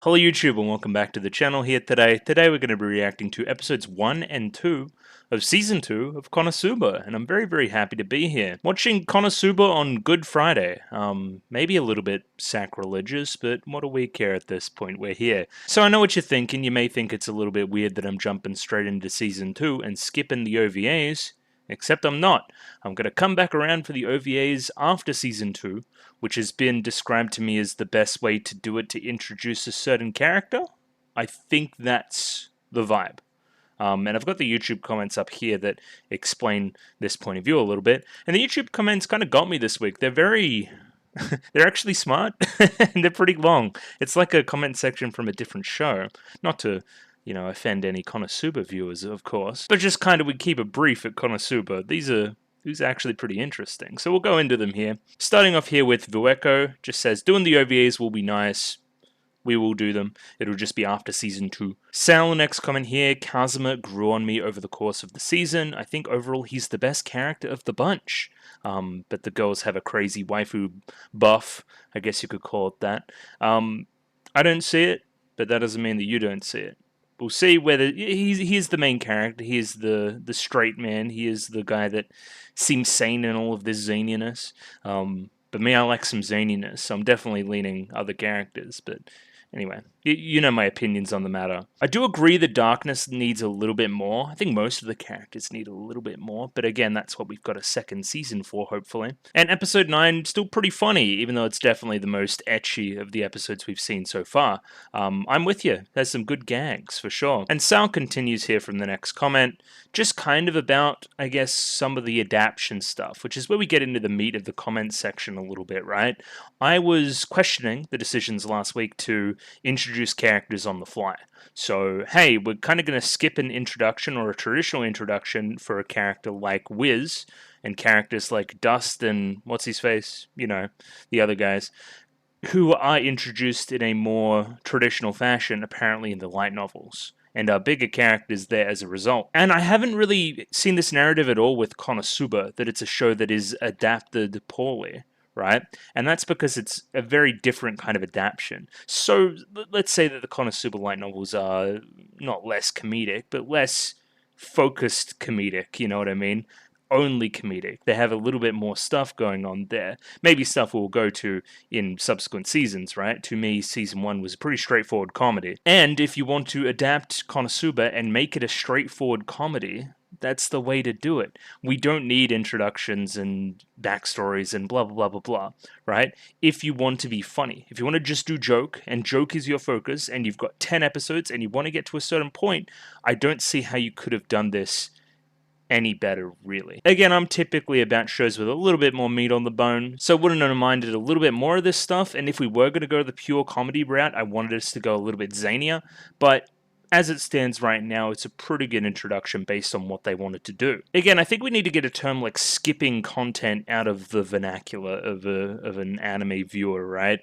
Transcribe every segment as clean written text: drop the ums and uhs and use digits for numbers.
Hello YouTube and welcome back to the channel here today. Today we're going to be reacting to episodes 1 and 2 of Season 2 of Konosuba, and I'm very happy to be here. Watching Konosuba on Good Friday. Maybe a little bit sacrilegious, but what do we care at this point? We're here. So I know what you're thinking. You may think it's a little bit weird that I'm jumping straight into Season 2 and skipping the OVAs, except I'm not. I'm going to come back around for the OVAs after Season 2, which has been described to me as the best way to do it to introduce a certain character. I think that's the vibe. And I've got the YouTube comments up here that explain this point of view a little bit. And the YouTube comments kind of got me this week. They're very... they're actually smart, and they're pretty long. It's like a comment section from a different show. Not to, offend any Konosuba viewers, of course. But just kind of, we keep it brief at Konosuba. These are actually pretty interesting. So we'll go into them here. Starting off here with Vueko, just says, doing the OVAs will be nice. We will do them. It'll just be after Season 2. Sal, next comment here, Kazuma grew on me over the course of the season. I think overall he's the best character of the bunch. But the girls have a crazy waifu buff. I guess you could call it that. I don't see it, but that doesn't mean that you don't see it. We'll see whether he's the main character. He is the straight man. He is the guy that seems sane in all of this zaniness. But me, I like some zaniness, so I'm definitely leaning other characters. But anyway, you know my opinions on the matter. I do agree that Darkness needs a little bit more. I think most of the characters need a little bit more. But again, that's what we've got a second season for, hopefully. And episode 9, still pretty funny, even though it's definitely the most ecchi of the episodes we've seen so far. I'm with you. There's some good gags, for sure. And Sal continues here from the next comment, just kind of about, I guess, some of the adaptation stuff, which is where we get into the meat of the comment section a little bit, right? I was questioning the decisions last week to introduce characters on the fly. So, hey, we're kind of going to skip an introduction or a traditional introduction for a character like Wiz and characters like Dust and what's his face, the other guys, who are introduced in a more traditional fashion, apparently in the light novels, and are bigger characters there as a result. And I haven't really seen this narrative at all with Konosuba, that it's a show that is adapted poorly, right? And that's because it's a very different kind of adaptation. So let's say that the Konosuba light novels are not less comedic, but less focused comedic, you know what I mean? Only comedic. They have a little bit more stuff going on there. Maybe stuff we'll go to in subsequent seasons, right? To me, season 1 was a pretty straightforward comedy. And if you want to adapt Konosuba and make it a straightforward comedy, that's the way to do it. We don't need introductions and backstories and blah, blah, blah, blah, blah, right? If you want to be funny, if you want to just do joke, and joke is your focus, and you've got 10 episodes and you want to get to a certain point, I don't see how you could have done this any better, really. Again, I'm typically about shows with a little bit more meat on the bone, so wouldn't have minded a little bit more of this stuff, and if we were going to go the pure comedy route, I wanted us to go a little bit zanier, but as it stands right now, it's a pretty good introduction based on what they wanted to do. Again, I think we need to get a term like skipping content out of the vernacular of an anime viewer, right?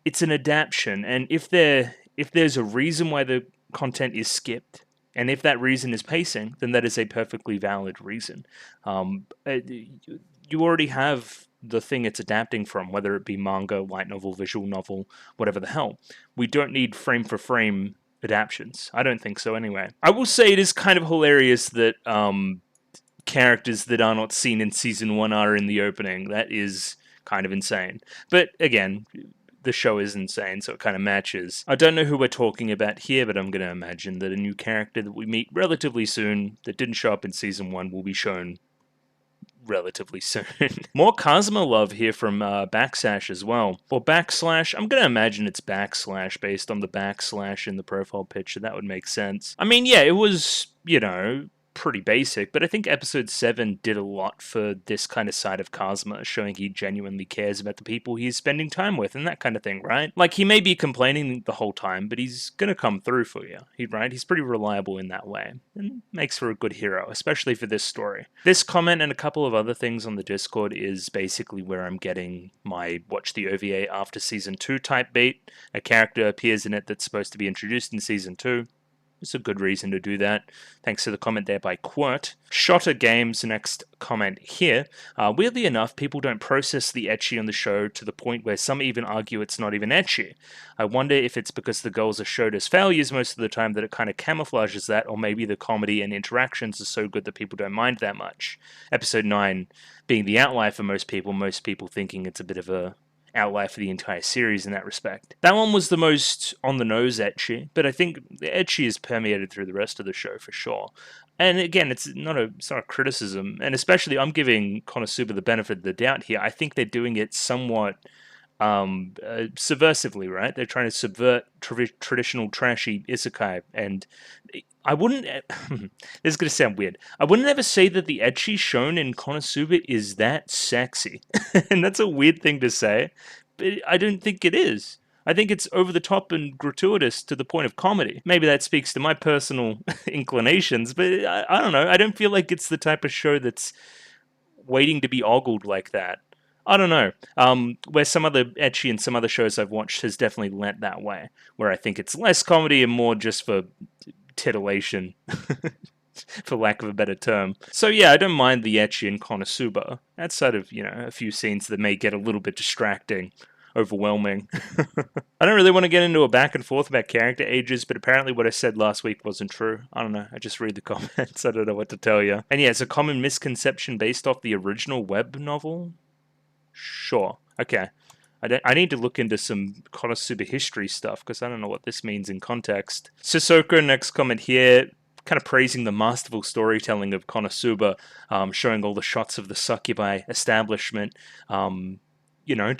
It's an adaptation, and if there's a reason why the content is skipped, and if that reason is pacing, then that is a perfectly valid reason. You already have the thing it's adapting from, whether it be manga, light novel, visual novel, whatever the hell. We don't need frame for frame adaptations. I don't think so anyway. I will say it is kind of hilarious that characters that are not seen in season 1 are in the opening. That is kind of insane. But again, the show is insane, so it kind of matches. I don't know who we're talking about here, but I'm going to imagine that a new character that we meet relatively soon, that didn't show up in Season 1, will be shown relatively soon. More Kazuma love here from Backslash as well. Or Backslash, I'm going to imagine it's Backslash based on the backslash in the profile picture. That would make sense. I mean, yeah, it was, pretty basic, but I think episode 7 did a lot for this kind of side of Kazuma, showing he genuinely cares about the people he's spending time with and that kind of thing, right? Like, he may be complaining the whole time, but he's gonna come through for you, right? He's pretty reliable in that way, and makes for a good hero, especially for this story. This comment and a couple of other things on the Discord is basically where I'm getting my watch the OVA after season 2 type beat. A character appears in it that's supposed to be introduced in season 2. It's a good reason to do that. Thanks to the comment there by Quirt. Shotter Games, next comment here. Weirdly enough, people don't process the ecchi on the show to the point where some even argue it's not even ecchi. I wonder if it's because the girls are showed as failures most of the time that it kind of camouflages that, or maybe the comedy and interactions are so good that people don't mind that much. Episode 9 being the outlier for most people thinking it's a bit of a outlier for the entire series in that respect. That one was the most on the nose ecchi, but I think the ecchi is permeated through the rest of the show for sure. And again, it's not a criticism, and especially I'm giving Konosuba the benefit of the doubt here. I think they're doing it somewhat subversively, right? They're trying to subvert traditional trashy isekai, and I wouldn't. This is going to sound weird. I wouldn't ever say that the ecchi shown in Konosuba is that sexy, and that's a weird thing to say, but I don't think it is. I think it's over the top and gratuitous to the point of comedy. Maybe that speaks to my personal inclinations, but I don't know. I don't feel like it's the type of show that's waiting to be ogled like that. I don't know. Where some other ecchi and some other shows I've watched has definitely lent that way, where I think it's less comedy and more just for titillation, for lack of a better term. So yeah, I don't mind the ecchi in Konosuba, outside of, a few scenes that may get a little bit distracting, overwhelming. I don't really want to get into a back and forth about character ages, but apparently what I said last week wasn't true. I don't know, I just read the comments, I don't know what to tell you. And yeah, it's a common misconception based off the original web novel? Sure, okay. I need to look into some Konosuba history stuff, because I don't know what this means in context. Sissoko, next comment here, kind of praising the masterful storytelling of Konosuba, showing all the shots of the succubi establishment, to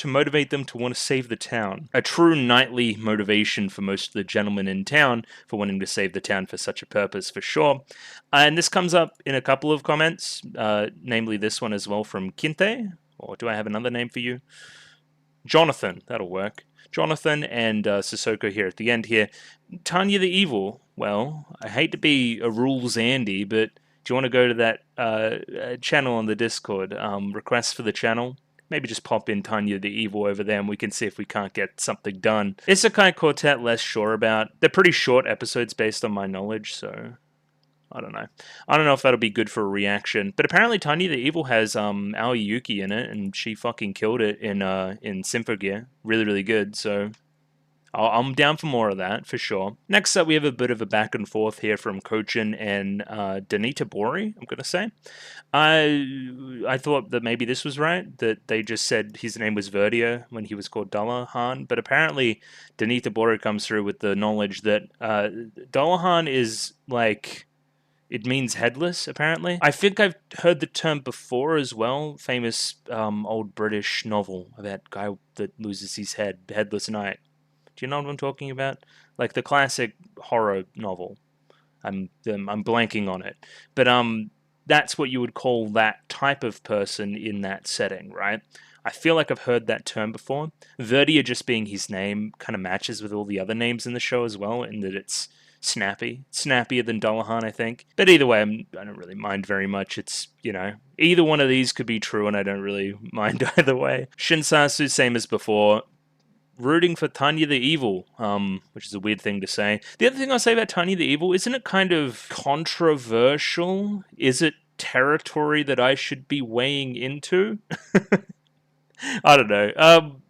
motivate them to want to save the town. A true knightly motivation for most of the gentlemen in town for wanting to save the town for such a purpose, for sure. And this comes up in a couple of comments, namely this one as well from Kinte, or do I have another name for you? Jonathan, that'll work. Jonathan and Sissoko here at the end here. Tanya the Evil, well, I hate to be a rules Andy, but do you want to go to that channel on the Discord, requests for the channel? Maybe just pop in Tanya the Evil over there and we can see if we can't get something done. Isekai Quartet, less sure about. They're pretty short episodes based on my knowledge, so I don't know. I don't know if that'll be good for a reaction. But apparently Tanya the Evil has Aoi Yuki in it, and she fucking killed it in Symphogear. Really, really good, so I'm down for more of that, for sure. Next up, we have a bit of a back and forth here from Kochin and Danita Bori, I'm going to say. I thought that maybe this was right, that they just said his name was Verdia when he was called Dullahan, but apparently Danita Bori comes through with the knowledge that Dullahan is like... It means headless, apparently. I think I've heard the term before as well. Famous old British novel about a guy that loses his head, Headless Knight. Do you know what I'm talking about? Like the classic horror novel. I'm blanking on it. But that's what you would call that type of person in that setting, right? I feel like I've heard that term before. Verdia just being his name kind of matches with all the other names in the show as well, in that it's snappier than Dullahan, I think. But either way, I don't really mind very much. It's, either one of these could be true, and I don't really mind either way. Shinsasu, same as before. Rooting for Tanya the Evil, which is a weird thing to say. The other thing I'll say about Tanya the Evil, isn't it kind of controversial? Is it territory that I should be weighing into? I don't know.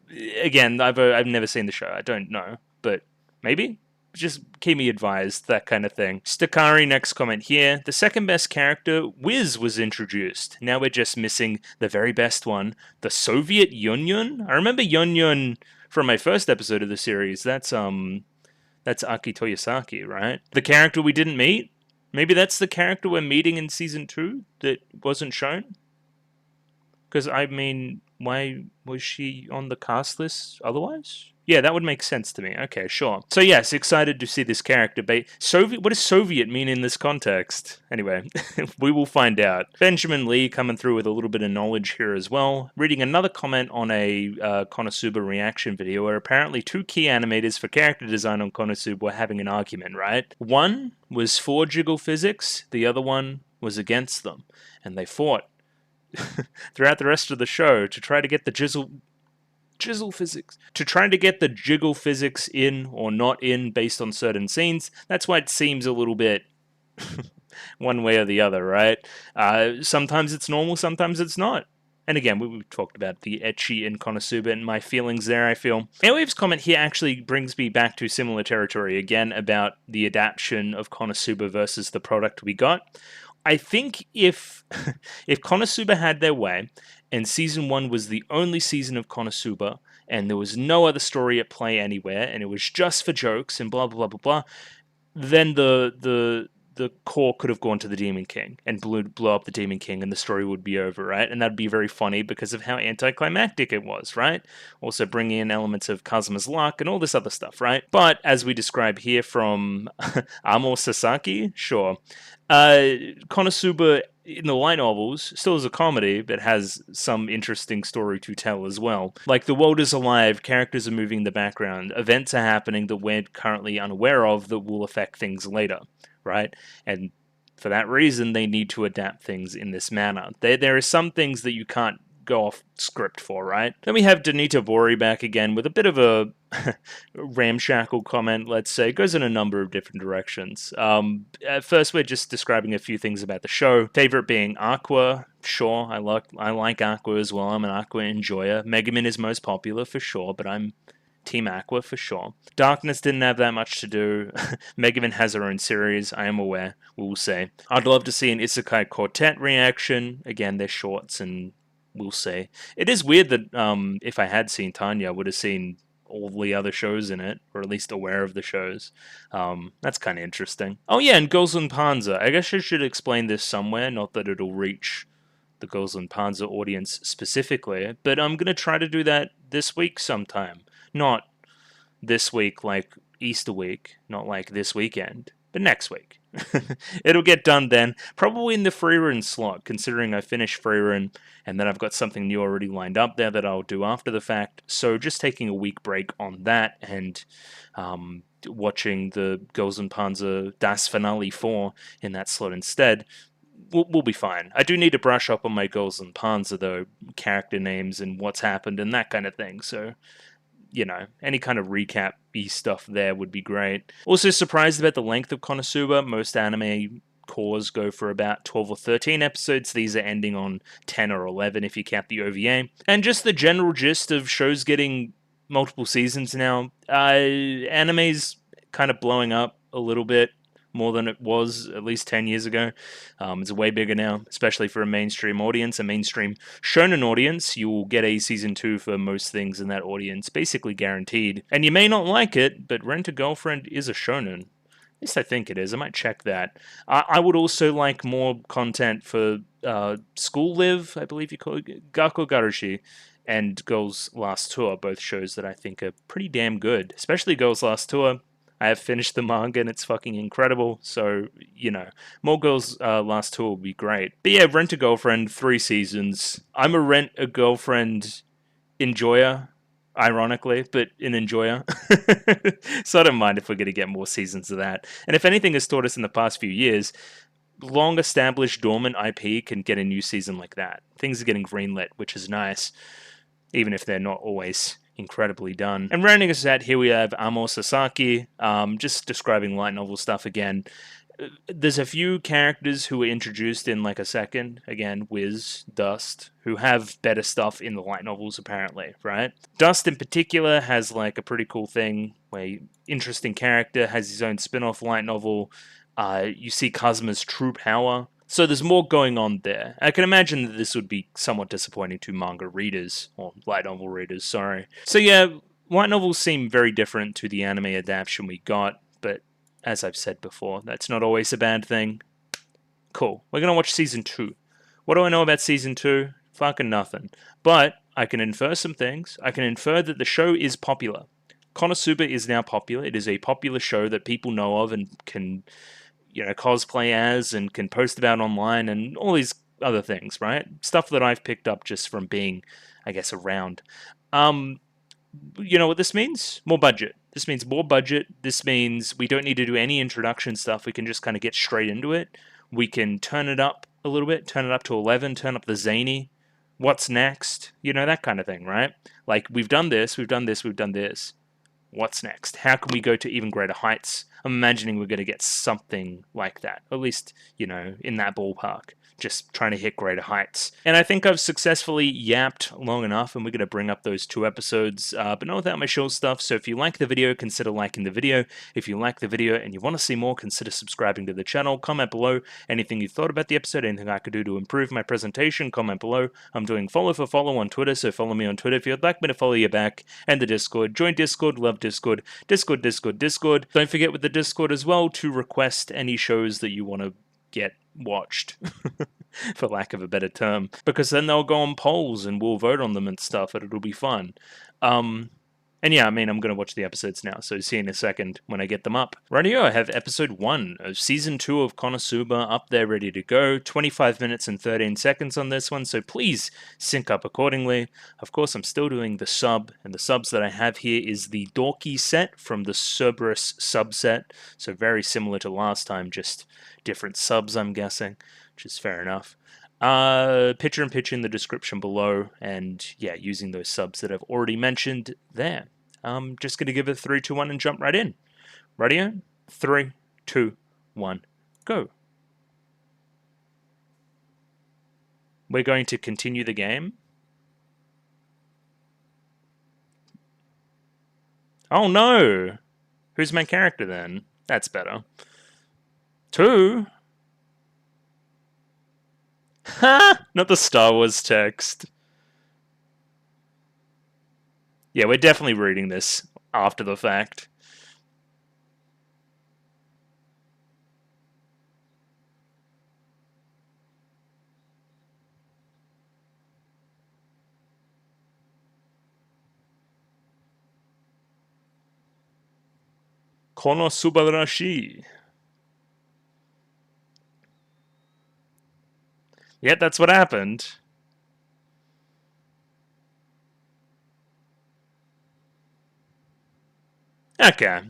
Again, I've never seen the show. I don't know, but maybe? Just keep me advised, that kind of thing. Stakari, next comment here. The second best character, Wiz, was introduced. Now we're just missing the very best one, the Soviet Yunyun. I remember Yunyun from my first episode of the series. That's Aki Toyosaki, right? The character we didn't meet? Maybe that's the character we're meeting in Season 2 that wasn't shown? Because, why was she on the cast list otherwise? Yeah, that would make sense to me. Okay, sure. So yes, excited to see this character. What does Soviet mean in this context? Anyway, we will find out. Benjamin Lee coming through with a little bit of knowledge here as well. Reading another comment on a Konosuba reaction video where apparently two key animators for character design on Konosuba were having an argument, right? One was for jiggle physics, the other one was against them. And they fought throughout the rest of the show to try to get the Jizzle physics. To try to get the jiggle physics in or not in based on certain scenes, that's why it seems a little bit one way or the other, right? Sometimes it's normal, sometimes it's not. And again, we've talked about the ecchi in Konosuba and my feelings there, I feel. Airwave's comment here actually brings me back to similar territory again about the adaptation of Konosuba versus the product we got. I think if if Konosuba had their way and season 1 was the only season of Konosuba and there was no other story at play anywhere and it was just for jokes and blah blah blah blah blah, then the core could have gone to the Demon King and blew up the Demon King and the story would be over, right? And that'd be very funny because of how anticlimactic it was, right? Also bringing in elements of Kazuma's luck and all this other stuff, right? But as we describe here from Amo Sasaki, sure. Konosuba in the light novels still is a comedy, but has some interesting story to tell as well. Like, the world is alive, characters are moving in the background, events are happening that we're currently unaware of that will affect things later, right? And for that reason, they need to adapt things in this manner. There are some things that you can't go off script for, right? Then we have Danita Bori back again with a bit of a ramshackle comment, let's say. It goes in a number of different directions. At first, we're just describing a few things about the show. Favorite being Aqua. Sure, I like Aqua as well. I'm an Aqua enjoyer. Megumin is most popular for sure, but I'm Team Aqua for sure. Darkness didn't have that much to do. Megumin has her own series, I am aware, we'll say. I'd love to see an Isekai Quartet reaction. Again, they're shorts and we'll see. It is weird that if I had seen Tanya, I would have seen all the other shows in it, or at least aware of the shows. That's kind of interesting. Oh yeah, and Girls and Panzer. I guess I should explain this somewhere, not that it'll reach the Girls and Panzer audience specifically, but I'm going to try to do that this week sometime. Not this week like Easter week, not like this weekend, but next week. It'll get done then, probably in the Frieren slot, considering I finished Frieren, and then I've got something new already lined up there that I'll do after the fact, so just taking a week break on that, and watching the Girls and Panzer Das Finale 4 in that slot instead. We'll be fine. I do need to brush up on my Girls and Panzer, though, character names and what's happened and that kind of thing, so you know, any kind of recap-y stuff there would be great. Also surprised about the length of Konosuba. Most anime cores go for about 12 or 13 episodes. These are ending on 10 or 11 if you count the OVA. And just the general gist of shows getting multiple seasons now. Anime's kind of blowing up a little bit more than it was at least 10 years ago. It's way bigger now, especially for a mainstream audience, a mainstream shonen audience. You will get a season 2 for most things in that audience, basically guaranteed. And you may not like it, but Rent a Girlfriend is a shonen. At least I think it is. I might check that. I would also like more content for School Live, I believe you call it, Gakko Garushi, and Girls Last Tour, both shows that I think are pretty damn good, especially Girls Last Tour. I have finished the manga and it's fucking incredible, so, you know, more Girls Last Tour would be great. But yeah, Rent a Girlfriend, 3 seasons. I'm a Rent a Girlfriend enjoyer, ironically, but an enjoyer. So I don't mind if we're going to get more seasons of that. And if anything has taught us in the past few years, long-established dormant IP can get a new season like that. Things are getting greenlit, which is nice, even if they're not always incredibly done. And rounding us out, here we have Amo Sasaki, just describing light novel stuff again. There's a few characters who were introduced in like a second, again, Wiz, Dust, who have better stuff in the light novels apparently, right? Dust in particular has like a pretty cool thing where interesting character, has his own spin-off light novel. You see Kazuma's true power. So there's more going on there. I can imagine that this would be somewhat disappointing to manga readers, or light novel readers, sorry. So yeah, light novels seem very different to the anime adaptation we got, but as I've said before, that's not always a bad thing. Cool. We're going to watch Season 2. What do I know about Season 2? Fucking nothing. But I can infer some things. I can infer that the show is popular. Konosuba is now popular. It is a popular show that people know of and can, you know, cosplay as and can post about online and all these other things, right? Stuff that I've picked up just from being, I guess, around. You know what this means? More budget. This means more budget. This means we don't need to do any introduction stuff. We can just kind of get straight into it. We can turn it up a little bit, turn it up to 11, turn up the zany, What's next? You know, that kind of thing, right? Like, we've done this, we've done this, we've done this. What's next? How can we go to even greater heights? I'm imagining we're going to get something like that, at least, you know, in that ballpark. Just trying to hit greater heights. And I think I've successfully yapped long enough, and we're going to bring up those 2 episodes, but not without my short stuff. So if you like the video, consider liking the video. If you like the video and you want to see more, consider subscribing to the channel. Comment below anything you thought about the episode, anything I could do to improve my presentation. Comment below. I'm doing follow for follow on Twitter, so follow me on Twitter if you'd like me to follow you back. And the Discord. Join Discord, love Discord. Discord. Don't forget with the Discord as well to request any shows that you want to get watched, for lack of a better term, because then they'll go on polls and we'll vote on them and stuff, and it'll be fun. And yeah, I mean, I'm going to watch the episodes now, so see you in a second when I get them up. Rightio, I have episode 1 of season 2 of Konosuba up there ready to go. 25 minutes and 13 seconds on this one, so please sync up accordingly. Of course, I'm still doing the sub, and the subs that I have here is the Dorky set from the Cerberus subset, so very similar to last time, just different subs, I'm guessing, which is fair enough. Picture and pitch in the description below, and yeah, using those subs that I've already mentioned there. I'm just going to give it 3, 2, 1 and jump right in. Ready? 3, 2, 1, go. We're going to continue the game. Oh no! Who's my character then? That's better. 2? Ha! Not the Star Wars text. Yeah, we're definitely reading this after the fact. Konosuba rashi. Yeah, that's what happened. Okay.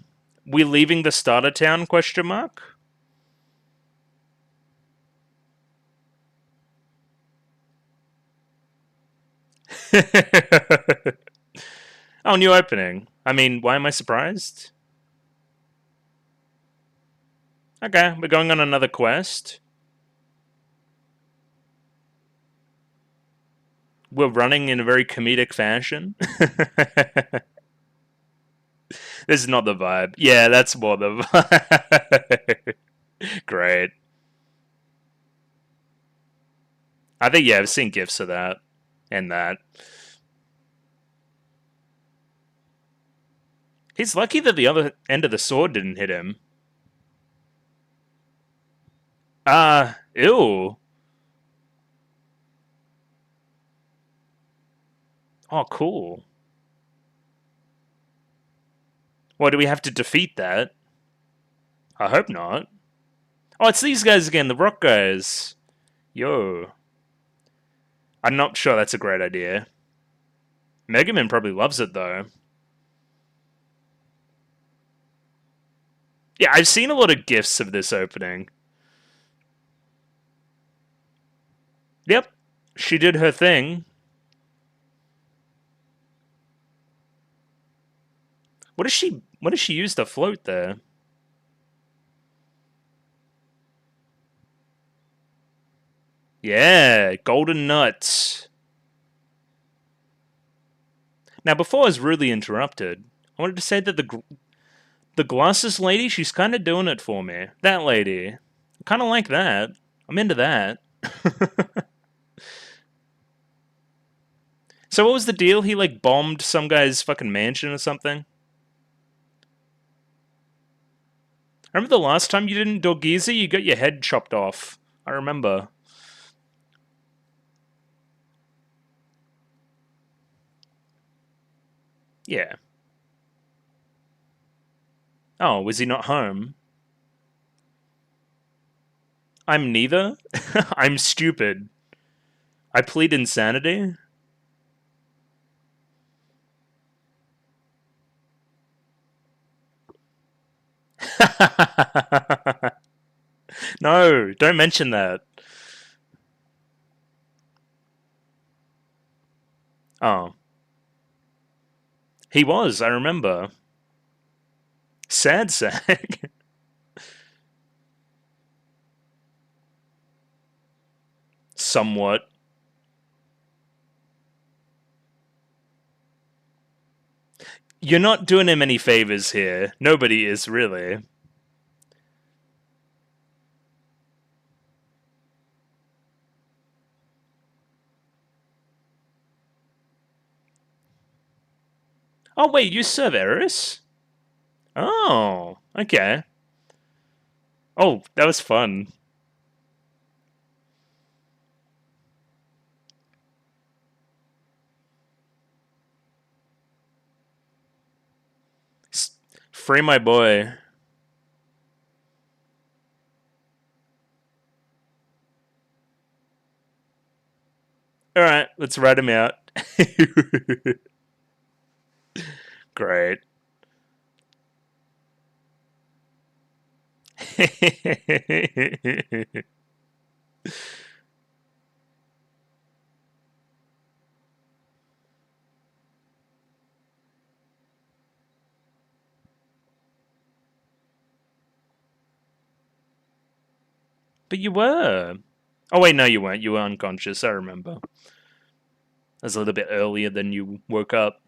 We leaving the starter town, question mark? Oh, new opening. I mean, why am I surprised? Okay, we're going on another quest. We're running in a very comedic fashion. This is not the vibe. Yeah, that's more the vibe. Great. I think, yeah, I've seen gifs of that. And that. He's lucky that the other end of the sword didn't hit him. Ew. Oh, cool. Well, do we have to defeat that? I hope not. Oh, it's these guys again, the rock guys. Yo. I'm not sure that's a great idea. Megaman probably loves it, though. Yeah, I've seen a lot of gifs of this opening. Yep. She did her thing. What does she use to float there? Yeah, golden nuts. Now, before I was rudely interrupted, I wanted to say that the glasses lady, she's kind of doing it for me. That lady. I kind of like that. I'm into that. So what was the deal? He, like, bombed some guy's fucking mansion or something? Remember the last time you didn't Dorgiza? You got your head chopped off. I remember. Yeah. Oh, was he not home? I'm neither. I'm stupid. I plead insanity. No, don't mention that. Oh. He was, I remember. Sad sack. Somewhat. You're not doing him any favors here. Nobody is, really. Oh, wait, you serve Eris? Oh, okay. Oh, that was fun. Free my boy. Alright, let's write him out. Great. But you were. Oh, wait, no, you weren't. You were unconscious, I remember. It was a little bit earlier than you woke up.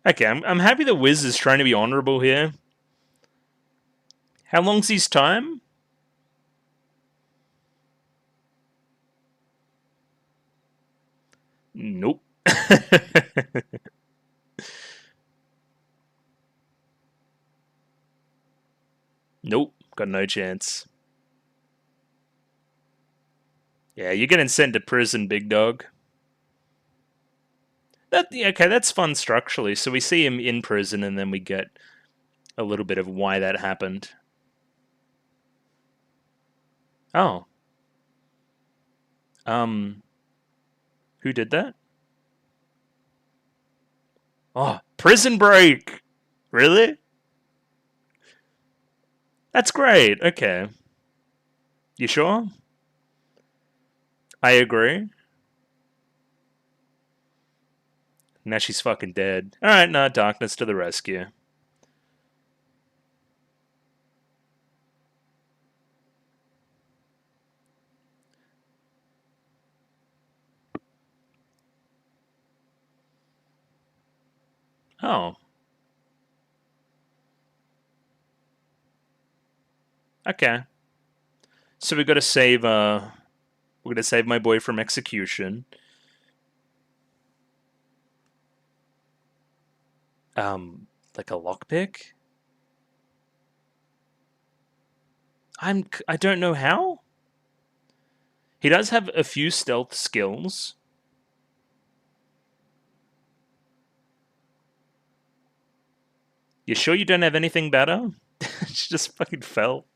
Okay, I'm happy the Wiz is trying to be honorable here. How long's his time? Nope. Nope. Got no chance. Yeah, you're getting sent to prison, big dog. Okay, that's fun structurally. So we see him in prison, and then we get a little bit of why that happened. Oh. Who did that? Oh, Prison Break! Really? That's great. Okay. You sure? I agree. Now she's fucking dead. Alright, no, darkness to the rescue. Oh. Okay. So we gotta save, we're gonna save my boy from execution. Like a lockpick? I don't know how? He does have a few stealth skills. You sure you don't have anything better? She just fucking fell.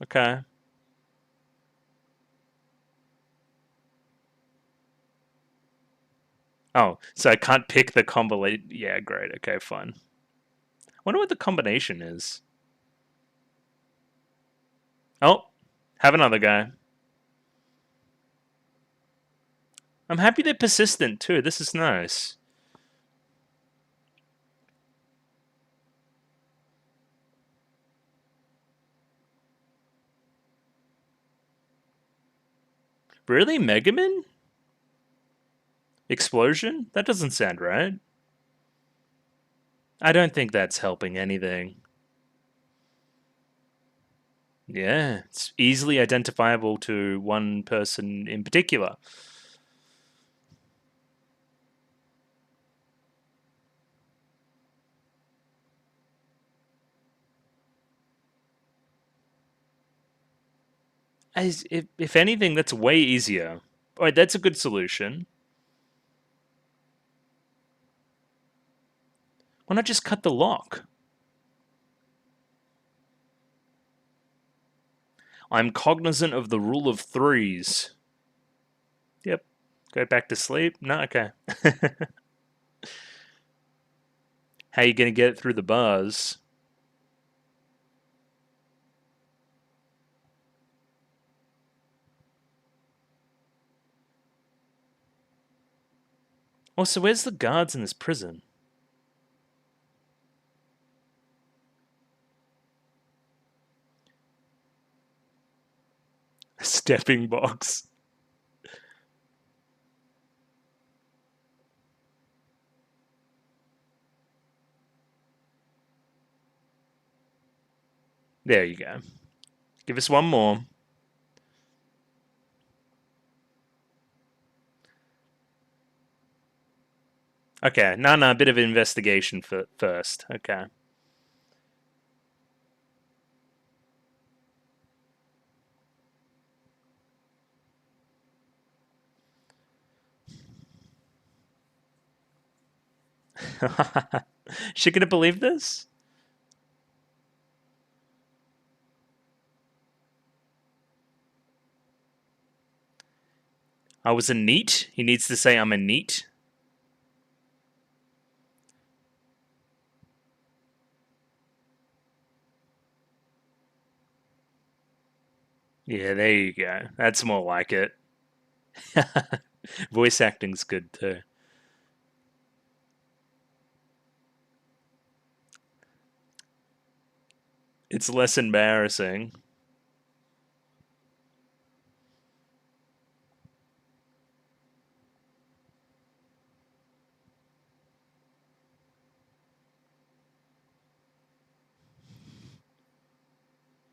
Okay. Oh, so I can't pick the combination. Yeah, great. Okay, fine. Wonder what the combination is. Oh, have another guy. I'm happy they're persistent too. This is nice. Really? Megaman? Explosion? That doesn't sound right. I don't think that's helping anything. Yeah, it's easily identifiable to one person in particular. If anything, that's way easier. Alright, that's a good solution. Why not just cut the lock? I'm cognizant of the rule of threes. Yep. Go back to sleep? No, okay. How you gonna get it through the bars? Oh, so where's the guards in this prison? Stepping box. There you go. Give us one more. Okay, no, a bit of investigation first. Okay. She gonna believe this? I was a NEET? He needs to say I'm a NEET? Yeah, there you go. That's more like it. Voice acting's good too. It's less embarrassing.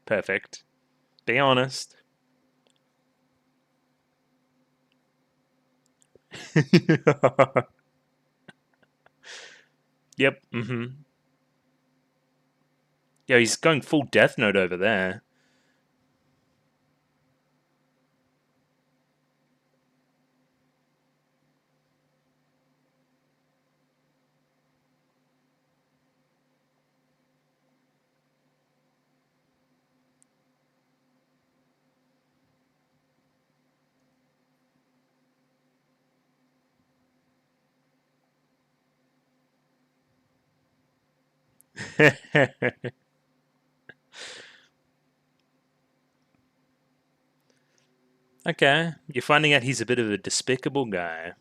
Perfect. Be honest. Yep. Yeah, he's going full Death Note over there. Okay, you're finding out he's a bit of a despicable guy.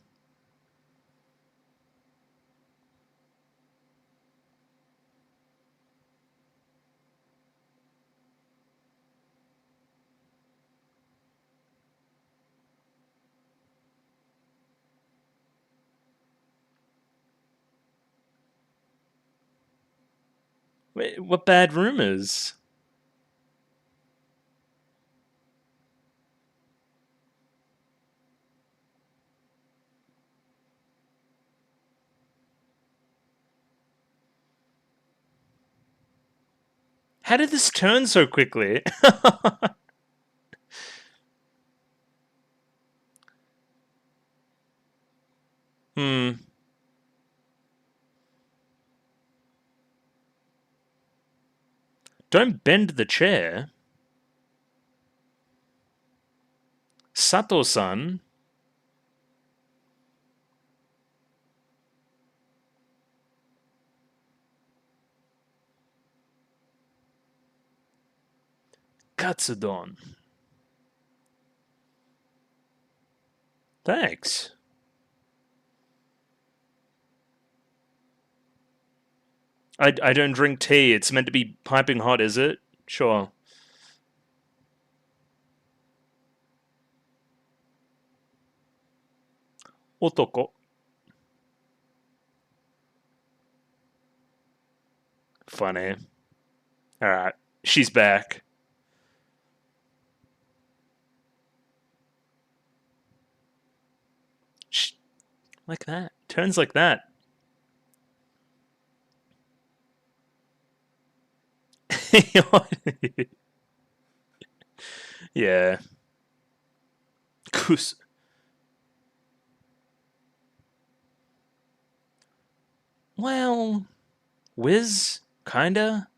Wait, what bad rumors? How did this turn so quickly? Hmm. Don't bend the chair. Sato-san. Katsudon. Thanks. I don't drink tea. It's meant to be piping hot, is it? Sure. Otoko. Funny. Alright. She's back. Like that. Turns like that. Yeah. Kus. Well, Wiz, kinda.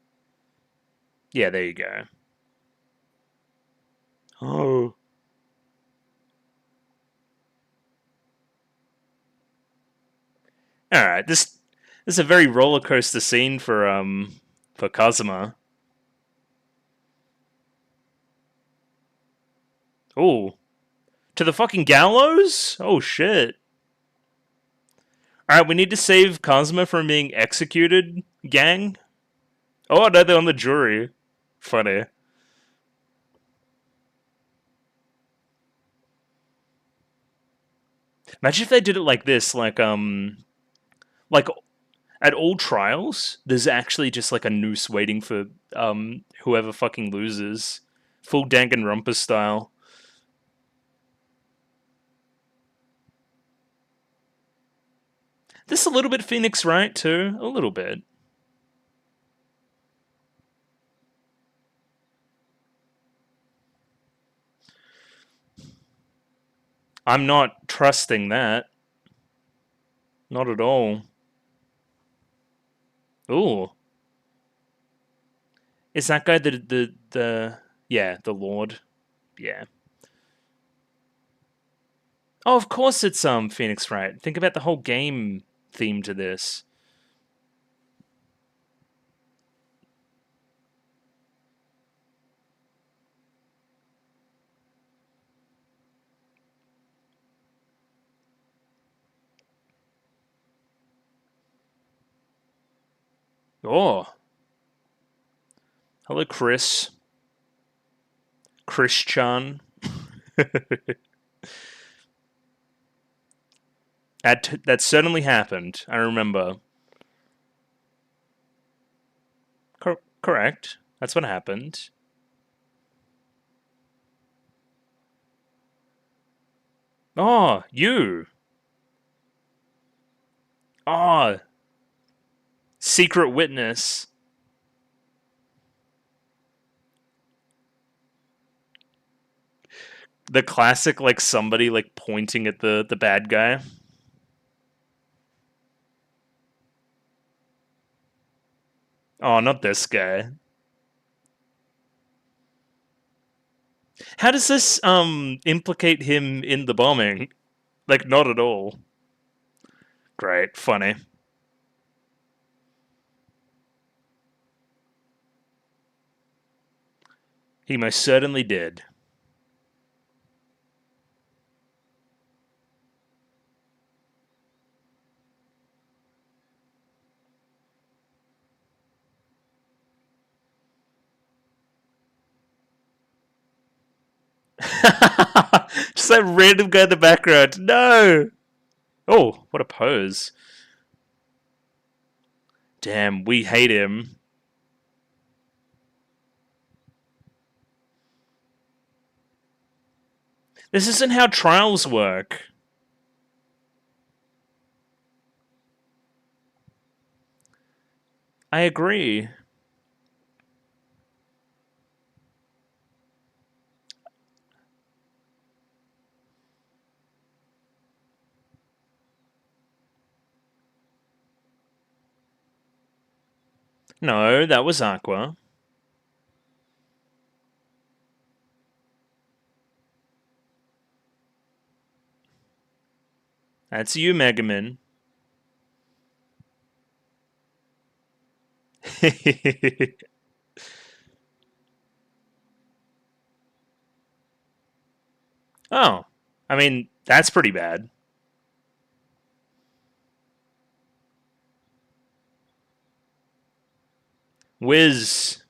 Yeah, there you go. Oh. Alright, this is a very roller coaster scene for Kazuma. Oh. To the fucking gallows? Oh shit. Alright, we need to save Kazuma from being executed, gang. Oh no, they're on the jury. Funny. Imagine if they did it like this, like at all trials, there's actually just like a noose waiting for whoever fucking loses. Full Danganronpa style. This is a little bit Phoenix Wright too. A little bit. I'm not trusting that. Not at all. Ooh. Is that guy the yeah, the Lord? Yeah. Oh, of course it's Phoenix Wright. Think about the whole game theme to this. Oh. Hello, Chris. Chris-chan. That certainly happened. I remember. Correct. That's what happened. Oh, you. Oh, secret witness. The classic, like somebody like pointing at the bad guy. Oh, not this guy. How does this implicate him in the bombing? Like, not at all. Great, funny. He most certainly did. Just that random guy in the background. No! Oh, what a pose. Damn, we hate him. This isn't how trials work. I agree. No, that was Aqua. That's you, Megaman. Oh, I mean, that's pretty bad. Wiz.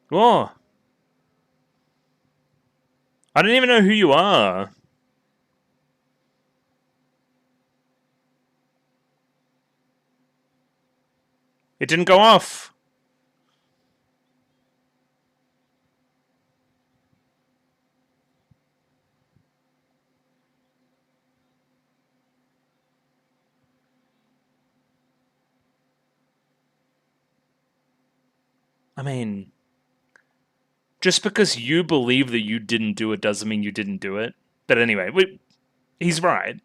Oh, I don't even know who you are. It didn't go off. I mean, just because you believe that you didn't do it doesn't mean you didn't do it. But anyway, he's right.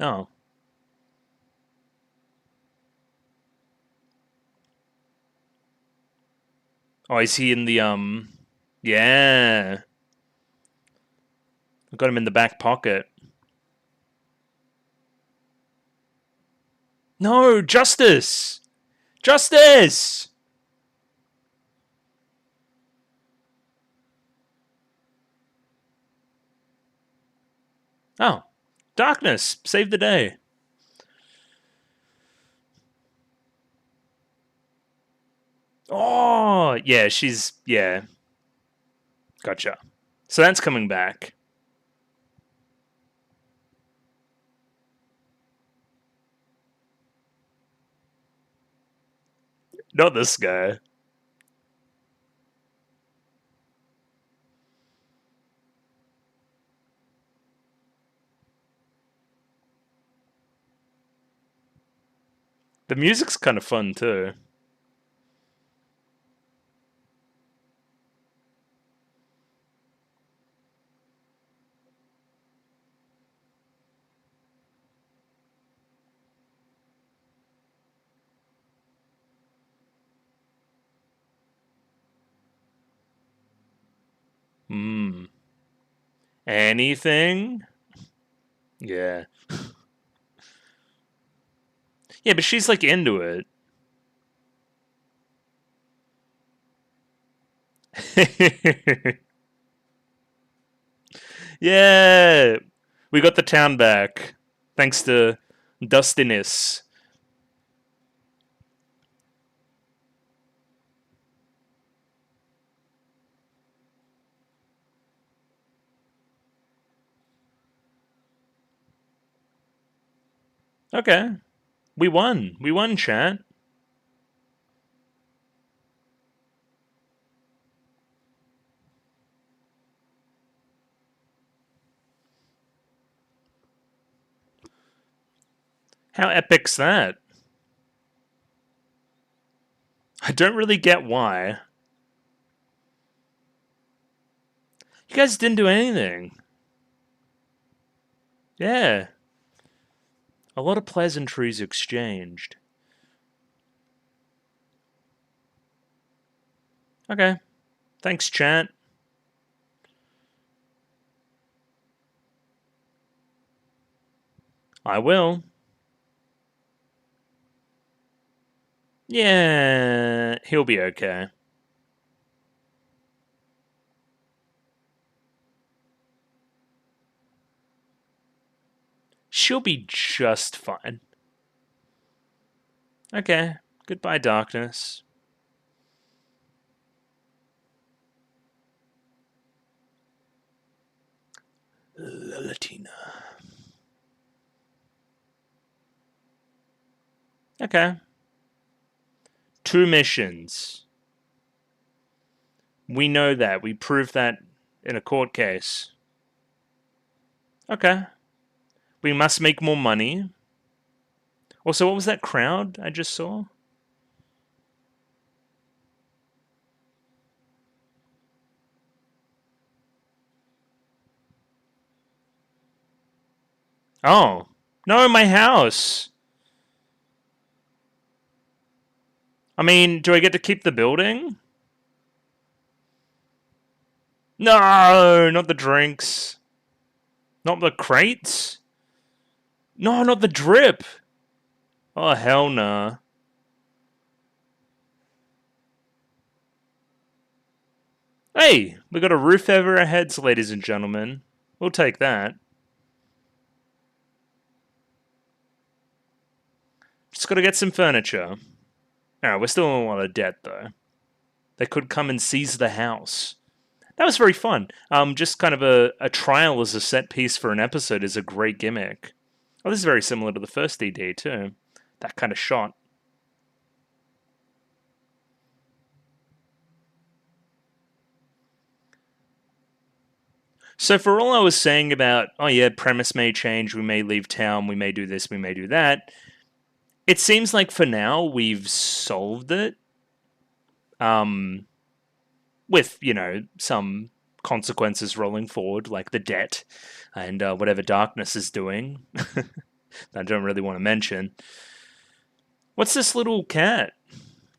Oh. Oh, is he in the, Yeah. I got him in the back pocket. No, justice! Justice! Oh. Darkness! Save the day. Oh, yeah, yeah. Gotcha. So that's coming back. Not this guy. The music's kind of fun, too. Hmm. Anything? Yeah. Yeah, but she's, like, into it. Yeah! We got the town back. Thanks to Dustiness. Okay. We won. We won, chat. How epic's that? I don't really get why. You guys didn't do anything. Yeah. A lot of pleasantries exchanged. Okay. Thanks, chat. I will. Yeah, he'll be okay. She'll be just fine. Okay. Goodbye, darkness. Latina. Okay. 2 missions. We know that. We proved that in a court case. Okay. We must make more money. Also, what was that crowd I just saw? Oh. No, my house. I mean, do I get to keep the building? No, not the drinks. Not the crates? No, not the drip. Oh, hell nah. Hey, we got a roof over our heads, ladies and gentlemen. We'll take that. Just gotta get some furniture. Alright, we're still in a lot of debt, though. They could come and seize the house. That was very fun. Just kind of a trial as a set piece for an episode is a great gimmick. Oh, this is very similar to the first DD, too. That kind of shot. So for all I was saying about, oh yeah, premise may change, we may leave town, we may do this, we may do that, it seems like for now we've solved it. With, some consequences rolling forward, like the debt and whatever darkness is doing. I don't really want to mention. What's this little cat?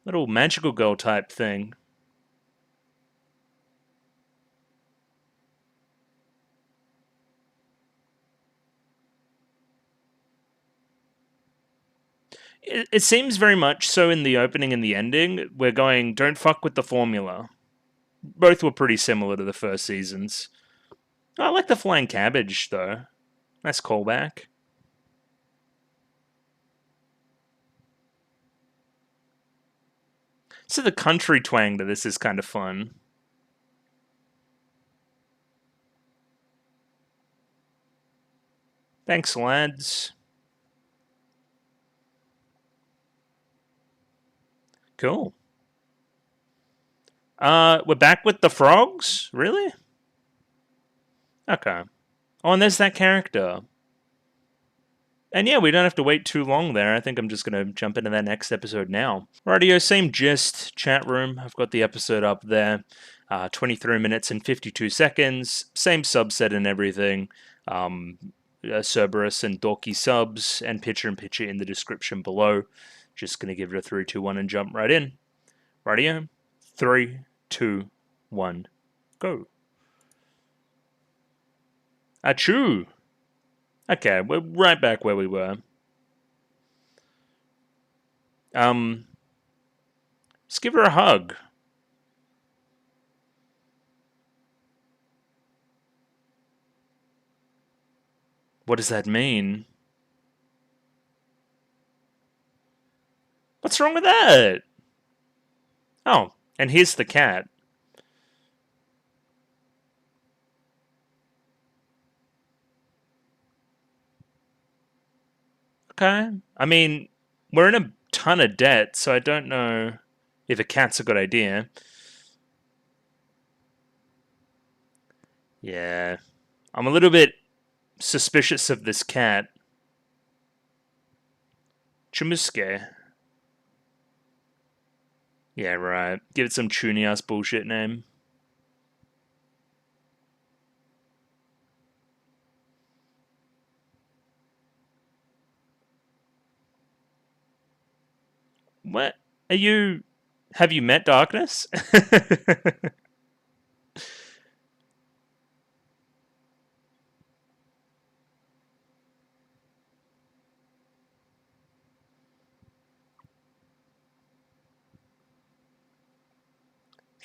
Little magical girl type thing. It seems very much so in the opening and the ending. We're going, don't fuck with the formula. Both were pretty similar to the first seasons. I like the flying cabbage, though. Nice callback. So the country twang to this is kind of fun. Thanks, lads. Cool. We're back with the frogs? Really? Okay. Oh, and there's that character. And yeah, we don't have to wait too long there. I think I'm just going to jump into that next episode now. Radio, same gist, chat room. I've got the episode up there. 23 minutes and 52 seconds. Same subset and everything. Cerberus and Dorky subs, and picture in the description below. Just going to give it a 3, 2, 1 and jump right in. Radio, 3, 2, 1, go. Achoo! Okay, we're right back where we were. Let's give her a hug. What does that mean? What's wrong with that? Oh, and here's the cat. Okay. I mean, we're in a ton of debt, so I don't know if a cat's a good idea. Yeah. I'm a little bit suspicious of this cat. Chumuske. Yeah, right. Give it some chuny ass bullshit name. What? Are you... Have you met Darkness?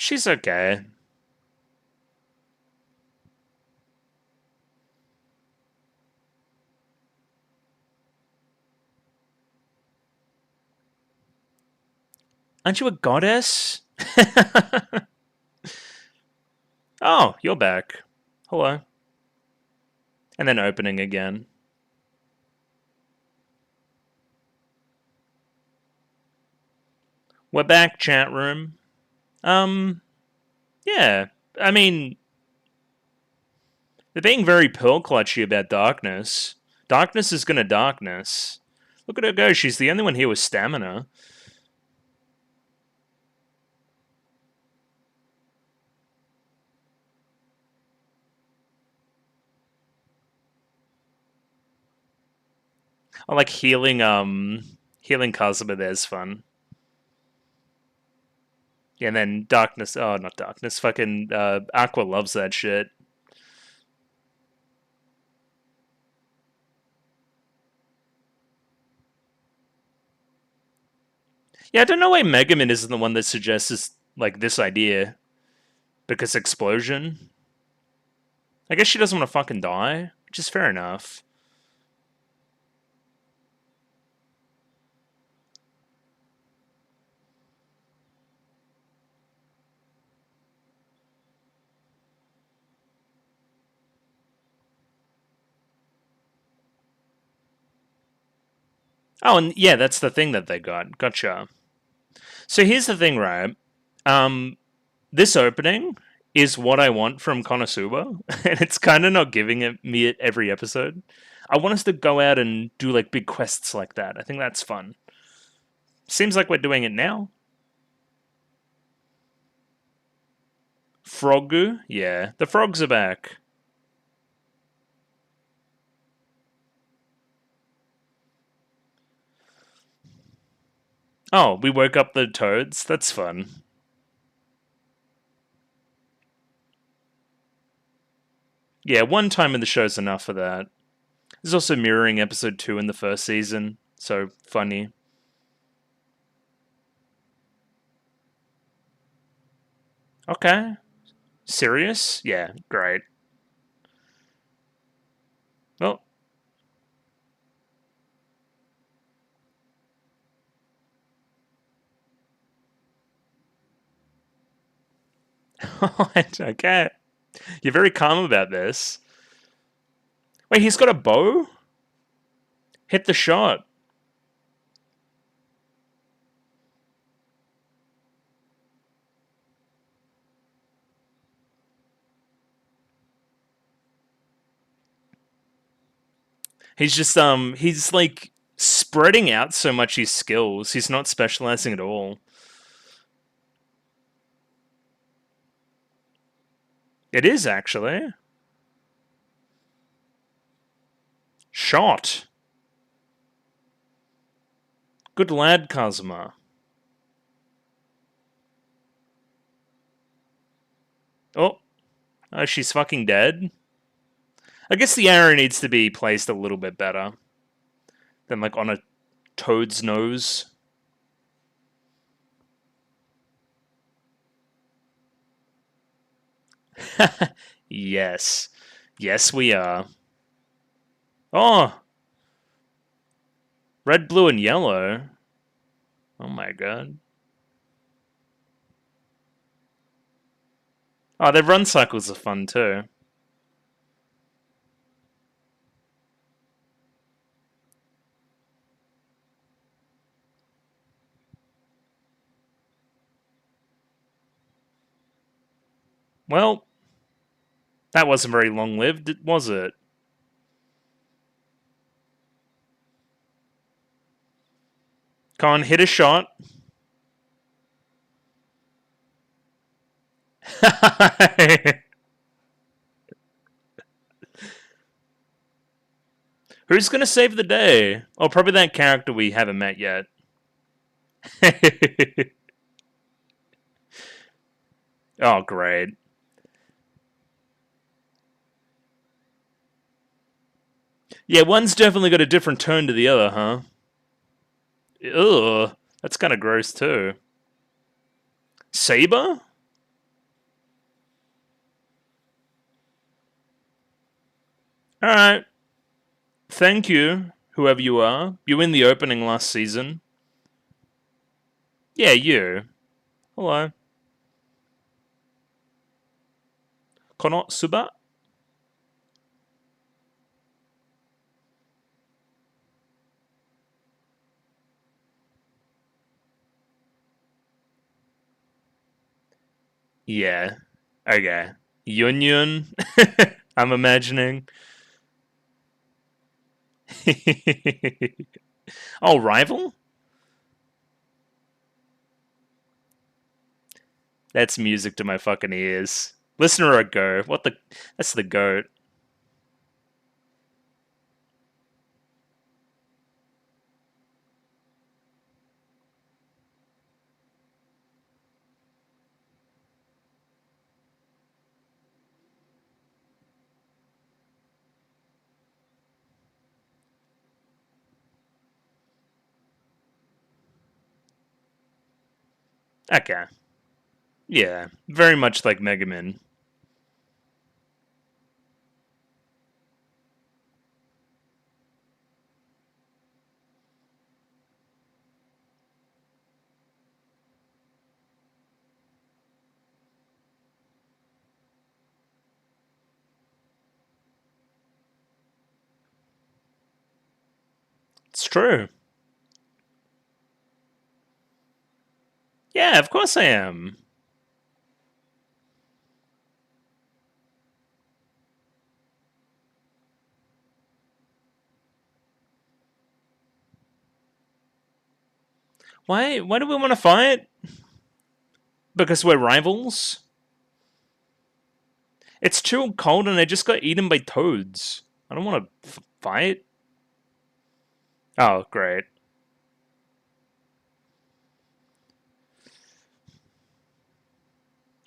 She's okay. Aren't you a goddess? Oh, you're back. Hello. And then opening again. We're back, chat room. Yeah. I mean, they're being very pearl clutchy about Darkness. Darkness is gonna Darkness. Look at her go. She's the only one here with stamina. I like healing Kazuma there's fun. Yeah, and then Darkness, oh, not Darkness, fucking Aqua loves that shit. Yeah, I don't know why Megaman isn't the one that suggests like this idea. Because explosion? I guess she doesn't want to fucking die, which is fair enough. Oh, and yeah, that's the thing that they got. Gotcha. So here's the thing, right? This opening is what I want from Konosuba, and it's kind of not giving me it every episode. I want us to go out and do like big quests like that. I think that's fun. Seems like we're doing it now. Frogu? Yeah, the frogs are back. Oh, we woke up the toads? That's fun. Yeah, one time in the show's enough for that. There's also mirroring episode 2 in the first season, so funny. Okay. Serious? Yeah, great. Well, okay. You're very calm about this. Wait, he's got a bow? Hit the shot. He's like spreading out so much his skills. He's not specializing at all. It is actually. Shot. Good lad, Kazuma. Oh, she's fucking dead. I guess the arrow needs to be placed a little bit better than like on a toad's nose. Yes. Yes, we are. Oh, red, blue, and yellow. Oh my god. Oh, their run cycles are fun too. Well, that wasn't very long lived, was it? Come on, hit a shot. Who's gonna save the day? Oh, probably that character we haven't met yet. Oh, great. Yeah, one's definitely got a different tone to the other, huh? Ugh, that's kind of gross too. Saber? Alright. Thank you, whoever you are. You win the opening last season. Yeah, you. Hello. Konosuba? Yeah. Okay. Yun Yun? I'm imagining. Oh, rival? That's music to my fucking ears. Listener or go. What the? That's the goat. Okay. Yeah. Very much like Mega Man. It's true. Yeah, of course I am. Why do we want to fight? Because we're rivals? It's too cold and I just got eaten by toads. I don't want to fight. Oh, great.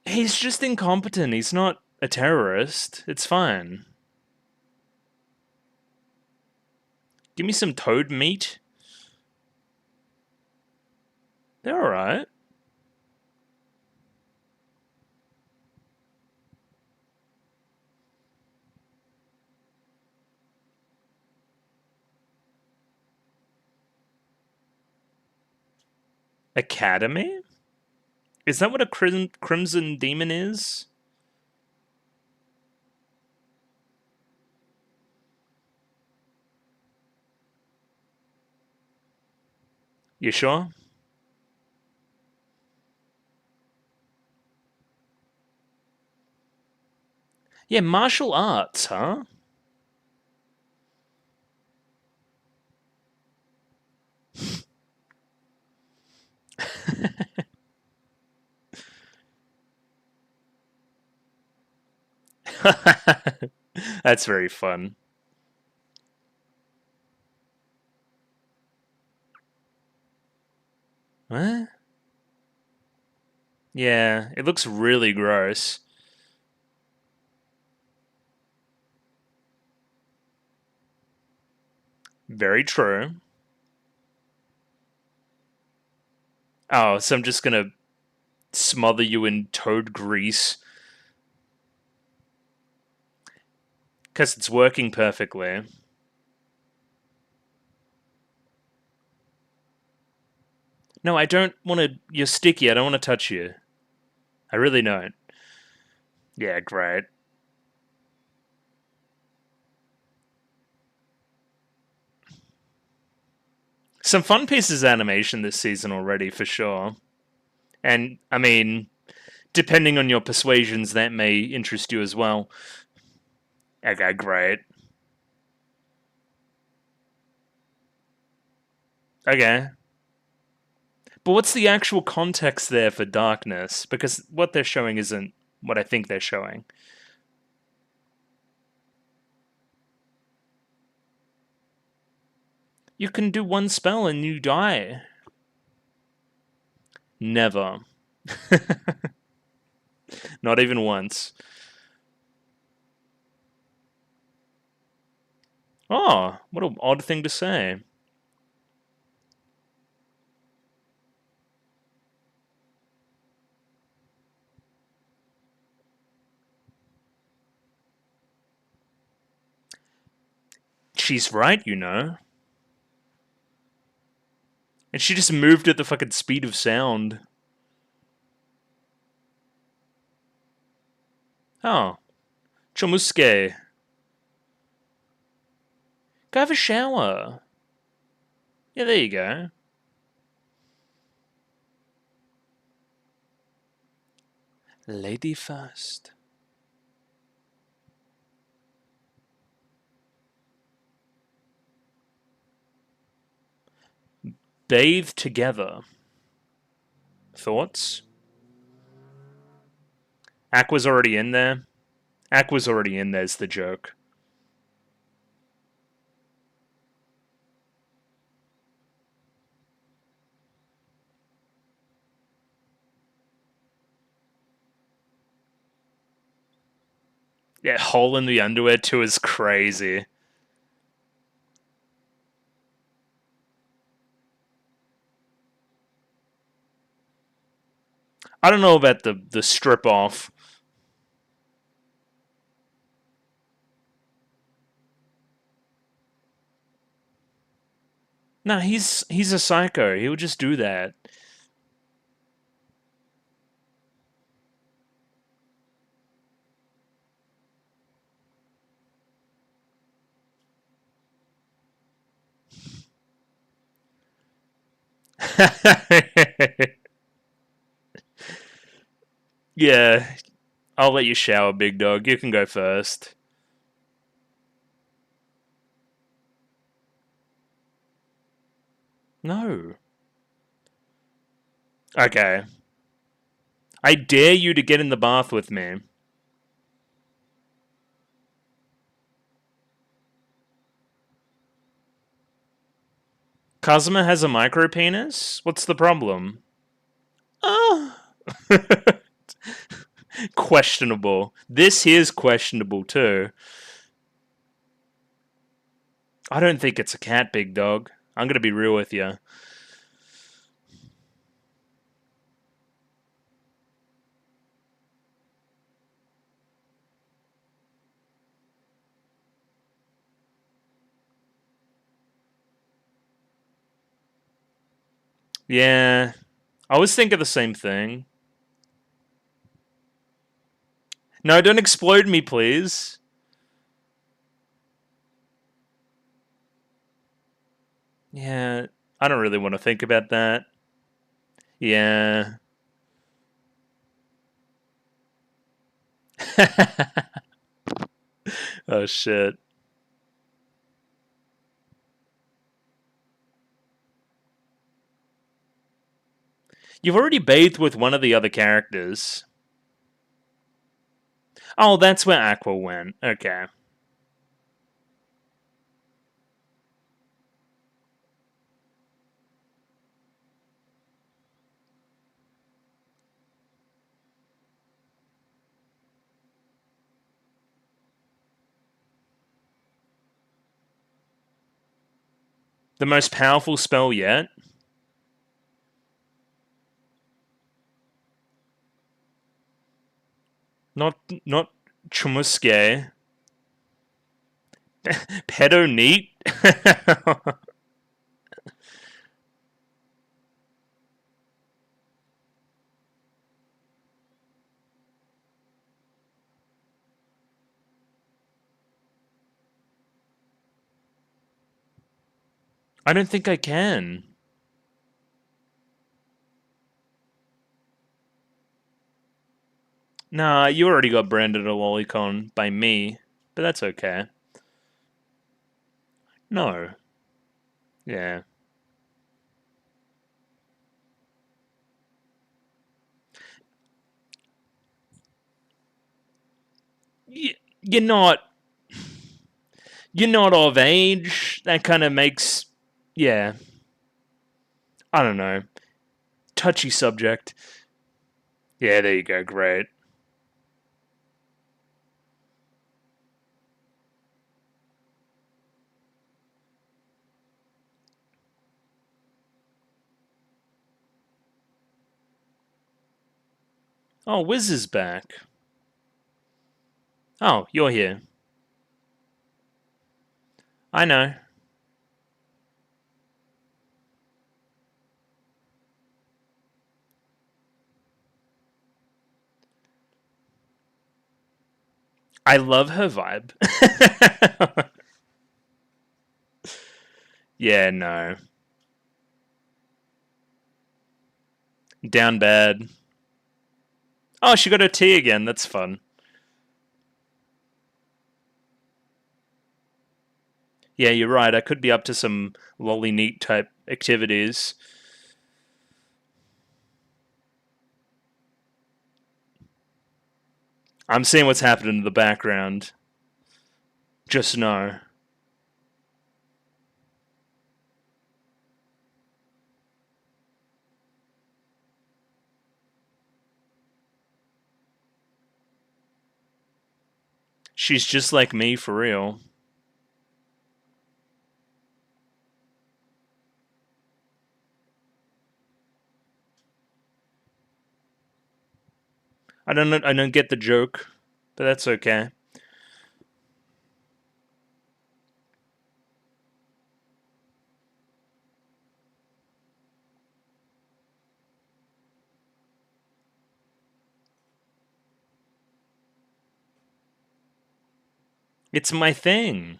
He's just incompetent. He's not a terrorist. It's fine. Give me some toad meat. They're alright. Academy? Is that what a crimson demon is? You sure? Yeah, martial arts, huh? That's very fun. What? Yeah, it looks really gross. Very true. Oh, so I'm just gonna smother you in toad grease. Because it's working perfectly. No, I don't want to... You're sticky, I don't want to touch you. I really don't. Yeah, great. Some fun pieces of animation this season already, for sure. And, I mean, depending on your persuasions, that may interest you as well. Okay, great. Okay. But what's the actual context there for darkness? Because what they're showing isn't what I think they're showing. You can do one spell and you die. Never. Not even once. Oh, what an odd thing to say. She's right, you know. And she just moved at the fucking speed of sound. Oh. Chomusuke. Go have a shower. Yeah, there you go. Lady first. Bathe together. Thoughts? Aqua's already in there. Aqua's already in there's the joke. Yeah, hole in the underwear too is crazy. I don't know about the strip off. No, he's a psycho. He would just do that. Yeah, I'll let you shower, big dog. You can go first. No. Okay. I dare you to get in the bath with me. Kazuma has a micro penis? What's the problem? Oh. Questionable. This here's questionable too. I don't think it's a cat, big dog. I'm gonna be real with you. Yeah, I was thinking the same thing. No, don't explode me, please. Yeah, I don't really want to think about that. Yeah. Oh shit. You've already bathed with one of the other characters. Oh, that's where Aqua went. Okay. The most powerful spell yet. Not not Chumuske. Pedo neat. I don't think I can. Nah, you already got branded a lolicon by me, but that's okay. No. Yeah. You're not. You're not of age. That kind of makes. Yeah. I don't know. Touchy subject. Yeah, there you go. Great. Oh, Wiz is back. Oh, you're here. I know. I love her vibe. Yeah, no. Down bad. Oh, she got her tea again. That's fun. Yeah, you're right. I could be up to some lolly neat type activities. I'm seeing what's happening in the background. Just know. She's just like me for real. I don't get the joke, but that's okay. It's my thing.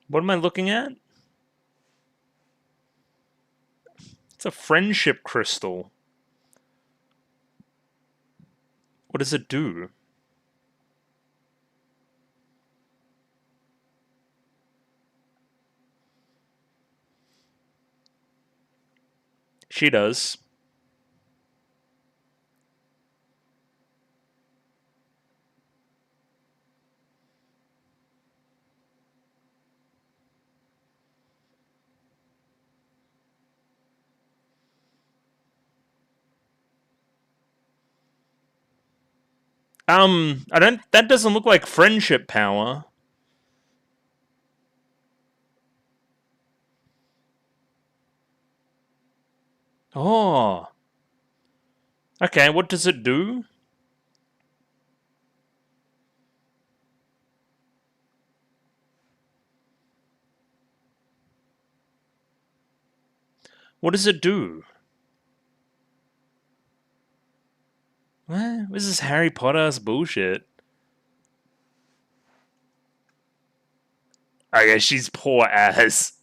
What am I looking at? It's a friendship crystal. What does it do? She does. That doesn't look like friendship power. Oh. Okay, what does it do? What does it do? What? This is Harry Potter's bullshit. Okay, she's poor as.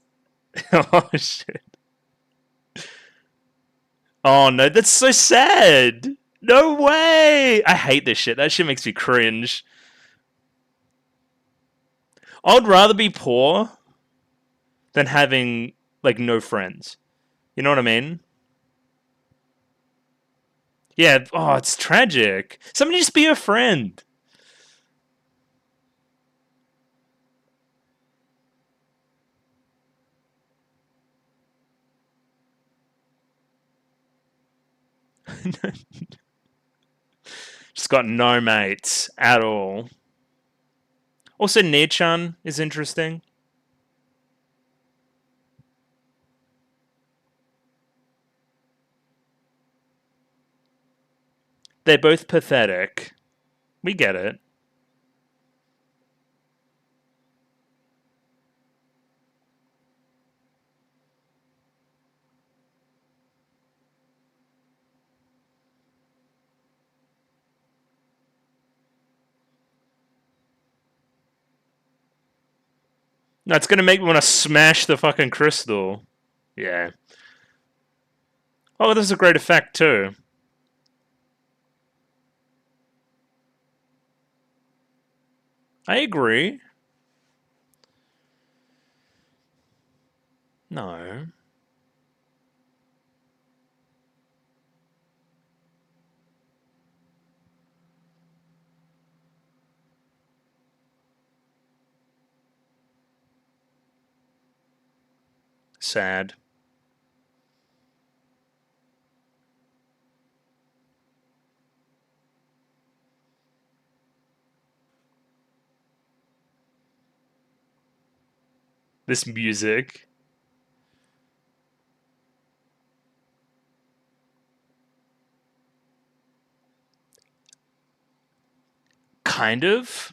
Oh, shit. Oh, no, that's so sad. No way. I hate this shit. That shit makes me cringe. I'd rather be poor than having, like, no friends. You know what I mean? Yeah, oh, it's tragic. Somebody just be a friend. Just got no mates at all. Also, Nechan is interesting. They're both pathetic. We get it. No, it's gonna make me want to smash the fucking crystal. Yeah. Oh, this is a great effect too. I agree. No. Sad. This music. Kind of.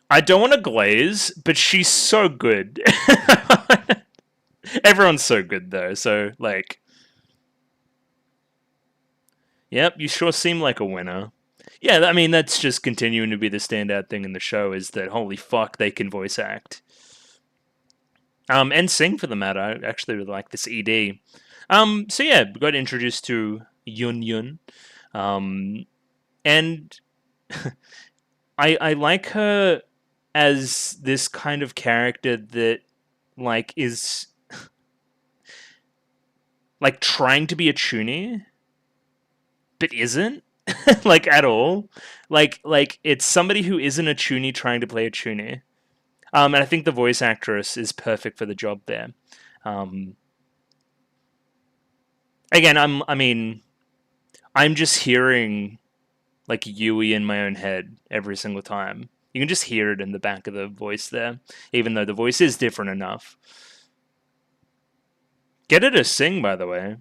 I don't want to glaze, but she's so good. Everyone's so good though, so like, yep, you sure seem like a winner. Yeah, I mean that's just continuing to be the standout thing in the show is that holy fuck they can voice act. And sing for the matter. I actually really like this ED. So yeah, we got introduced to Yun Yun. And I like her as this kind of character that like is like trying to be a toonie, but isn't like at all. Like it's somebody who isn't a toonie trying to play a toonie. And I think the voice actress is perfect for the job there. Um, Again, I'm just hearing like Yui in my own head every single time. You can just hear it in the back of the voice there, even though the voice is different enough. Get her to sing, by the way.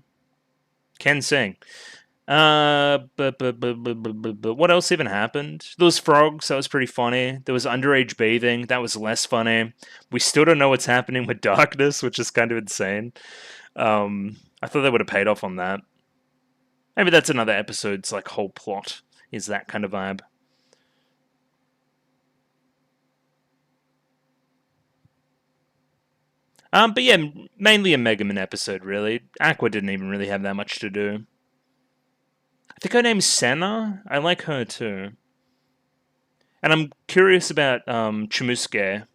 Can sing. But what else even happened? There was frogs. That was pretty funny. There was underage bathing. That was less funny. We still don't know what's happening with darkness, which is kind of insane. I thought they would have paid off on that. Maybe that's another episode's like whole plot is that kind of vibe. But yeah, mainly a Mega Man episode, really. Aqua didn't even really have that much to do. think her name's Senna. I like her too. And I'm curious about Chimusuke.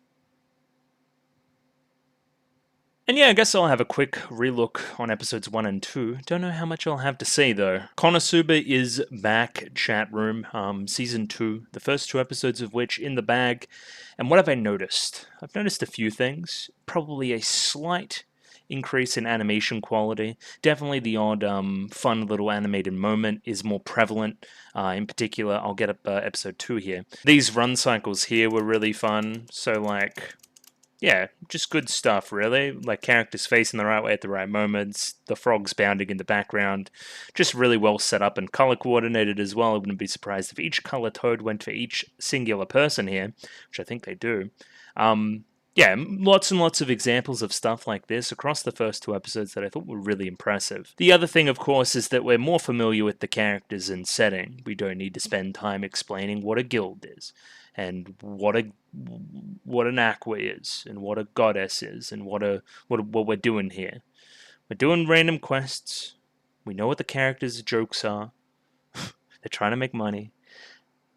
And yeah, I guess I'll have a quick relook on episodes 1 and 2. Don't know how much I'll have to say though. Konosuba is back, chat room. Season 2, the first 2 episodes of which in the bag. And what have I noticed? I've noticed a few things. Probably a slight increase in animation quality. Definitely the odd fun little animated moment is more prevalent. In particular, I'll get up episode 2 here. These run cycles here were really fun. So like, yeah, just good stuff, really. Like characters facing the right way at the right moments, the frogs bounding in the background, just really well set up and color coordinated as well. I wouldn't be surprised if each color toad went for each singular person here, which I think they do. Yeah, lots and lots of examples of stuff like this across the first 2 episodes that I thought were really impressive. The other thing, of course, is that we're more familiar with the characters and setting. We don't need to spend time explaining what a guild is, and what an aqua is, and what a goddess is, and what we're doing here. We're doing random quests. We know what the characters' jokes are. They're trying to make money.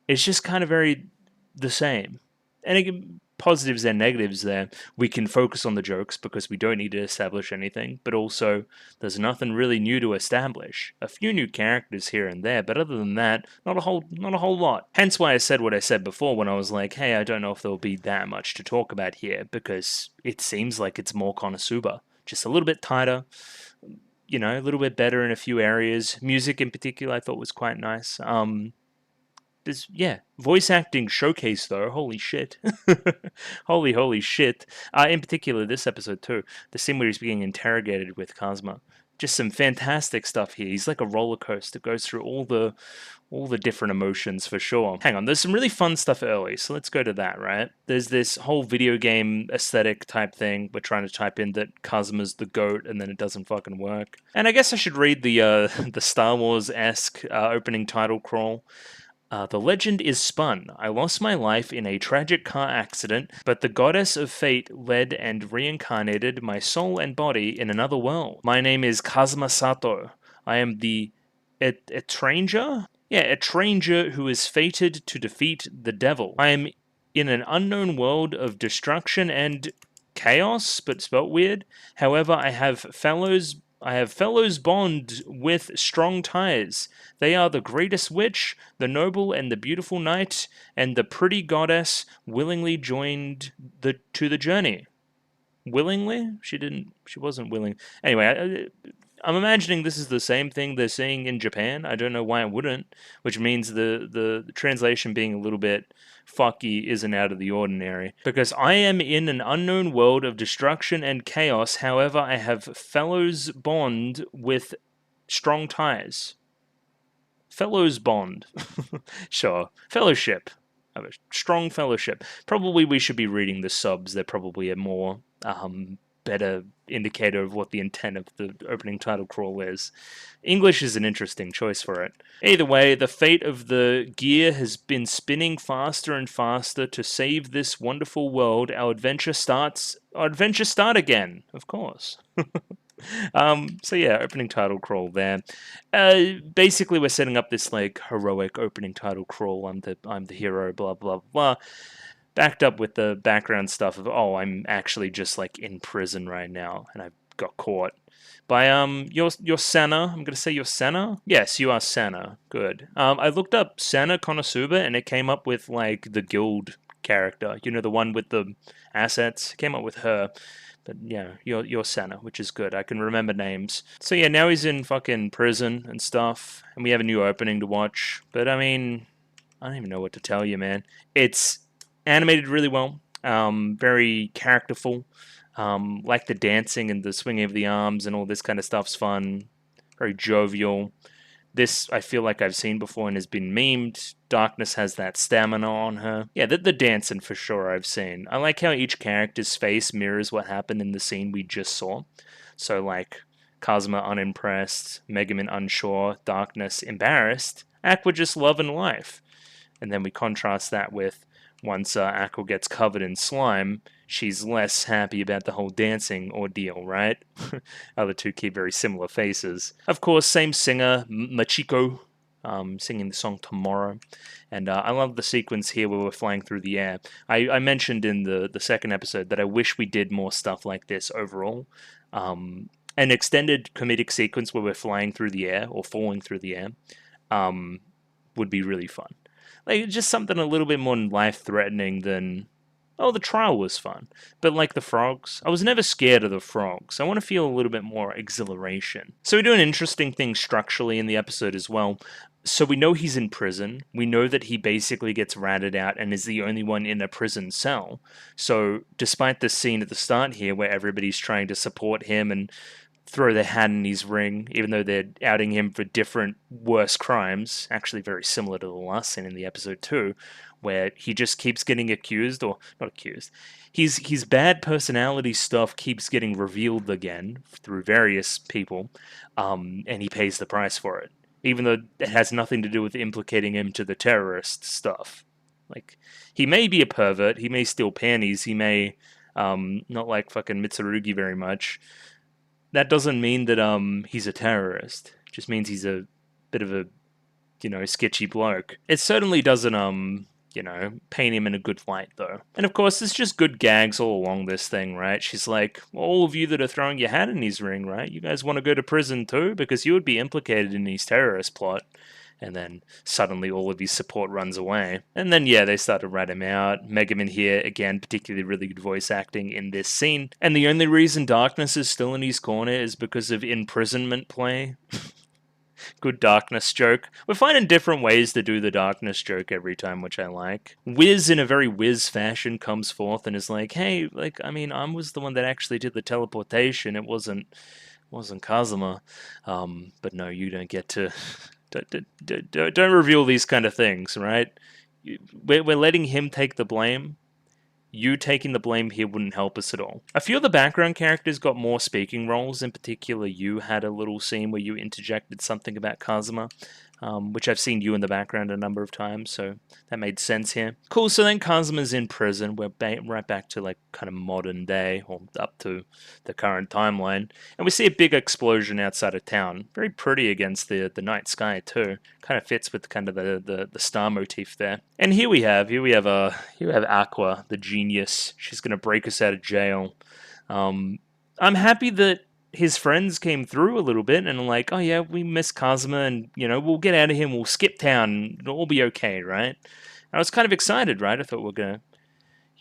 It's just kind of very the same. And again, positives and negatives there. We can focus on the jokes because we don't need to establish anything, but also there's nothing really new to establish. A few new characters here and there, but other than that, not a whole lot. Hence why I said what I said before when I was like, hey, I don't know if there'll be that much to talk about here, because it seems like it's more Konosuba. Just a little bit tighter, you know, a little bit better in a few areas. Music in particular I thought was quite nice. Yeah, voice acting showcase though. Holy shit. Holy shit. In particular, this episode too. The scene where he's being interrogated with Kazuma. Just some fantastic stuff here. He's like a roller coaster. Goes through all the different emotions for sure. Hang on, there's some really fun stuff early, so let's go to that, right? There's this whole video game aesthetic type thing. We're trying to type in that Kazuma's the GOAT, and then it doesn't fucking work. And I guess I should read the the Star Wars-esque opening title crawl. The legend is spun. I lost my life in a tragic car accident, but the goddess of fate led and reincarnated my soul and body in another world. My name is Kazuma Sato. I am the Etranger? Yeah, Etranger who is fated to defeat the devil. I am in an unknown world of destruction and chaos, but spelt weird. However, I have fellows bond with strong ties. They are the greatest witch, the noble and the beautiful knight, and the pretty goddess willingly joined to the journey. Willingly? She wasn't willing. Anyway, I'm imagining this is the same thing they're seeing in Japan. I don't know why it wouldn't, which means the translation being a little bit fucky isn't out of the ordinary. Because I am in an unknown world of destruction and chaos, however, I have fellows bond with strong ties. Fellows bond. Sure. Fellowship. A strong fellowship. Probably we should be reading the subs. They're probably a more better indicator of what the intent of the opening title crawl is. English is an interesting choice for it. Either way, the fate of the gear has been spinning faster and faster to save this wonderful world. Our adventure start again, of course. So yeah, opening title crawl there. Basically, we're setting up this like heroic opening title crawl. I'm the hero. Blah blah blah. Backed up with the background stuff of, oh, I'm actually just like in prison right now, and I got caught by your Senna. I'm gonna say your Senna. Yes, you are Senna. Good. I looked up Senna Konosuba, and it came up with like the guild character. You know, the one with the assets. It came up with her. But yeah, you're Senna, which is good. I can remember names. So yeah, now he's in fucking prison and stuff, and we have a new opening to watch. But I mean, I don't even know what to tell you, man. It's animated really well, very characterful. Like the dancing and the swinging of the arms and all this kind of stuff's fun. Very jovial. This I feel like I've seen before and has been memed. Darkness has that stamina on her. Yeah, the dancing for sure I've seen. I like how each character's face mirrors what happened in the scene we just saw. So like Kazuma unimpressed, Megumin unsure, Darkness embarrassed, Aqua just loving life. And then we contrast that with once Aqua gets covered in slime, she's less happy about the whole dancing ordeal, right? Other two keep very similar faces. Of course, same singer, Machiko. singing the song Tomorrow. And I love the sequence here where we're flying through the air. I mentioned in the second episode that I wish we did more stuff like this overall. An extended comedic sequence where we're flying through the air or falling through the air would be really fun. Like, just something a little bit more life-threatening than, oh, the trial was fun. But like the frogs, I was never scared of the frogs. I want to feel a little bit more exhilaration. So we do an interesting thing structurally in the episode as well. So we know he's in prison. We know that he basically gets ratted out and is the only one in a prison cell. So despite the scene at the start here where everybody's trying to support him and throw their hat in his ring, even though they're outing him for different worse crimes, actually very similar to the last scene in the episode too, where he just keeps getting accused, or not accused, his bad personality stuff keeps getting revealed again through various people, and he pays the price for it, even though it has nothing to do with implicating him to the terrorist stuff. Like, he may be a pervert, he may steal panties, he may not like fucking Mitsurugi very much. That doesn't mean that he's a terrorist. It just means he's a bit of a, sketchy bloke. It certainly doesn't paint him in a good light though. And of course, there's just good gags all along this thing, right? She's like, all of you that are throwing your hat in his ring, right? You guys want to go to prison too? Because you would be implicated in his terrorist plot. And then suddenly all of his support runs away. And then, yeah, they start to rat him out. Megaman here, again, particularly really good voice acting in this scene. And the only reason Darkness is still in his corner is because of imprisonment play. Good Darkness joke. We're finding different ways to do the Darkness joke every time, which I like. Wiz, in a very Wiz fashion, comes forth and is like, hey, I was the one that actually did the teleportation. It wasn't Kazuma. But no, you don't get to... Don't reveal these kind of things, right? We're letting him take the blame. You taking the blame here wouldn't help us at all. A few of the background characters got more speaking roles. In particular, you had a little scene where you interjected something about Kazuma, which I've seen you in the background a number of times, so that made sense here. Cool, so then Kazuma's in prison. We're right back to like kind of modern day, or up to the current timeline, and we see a big explosion outside of town. Very pretty against the night sky too. Kind of fits with kind of the star motif there. And here we have Aqua, the genius. She's gonna break us out of jail. I'm happy that his friends came through a little bit and like, oh yeah, we miss Kazuma and, we'll get out of here and we'll skip town and it'll all be okay, right? I was kind of excited, right? I thought we were going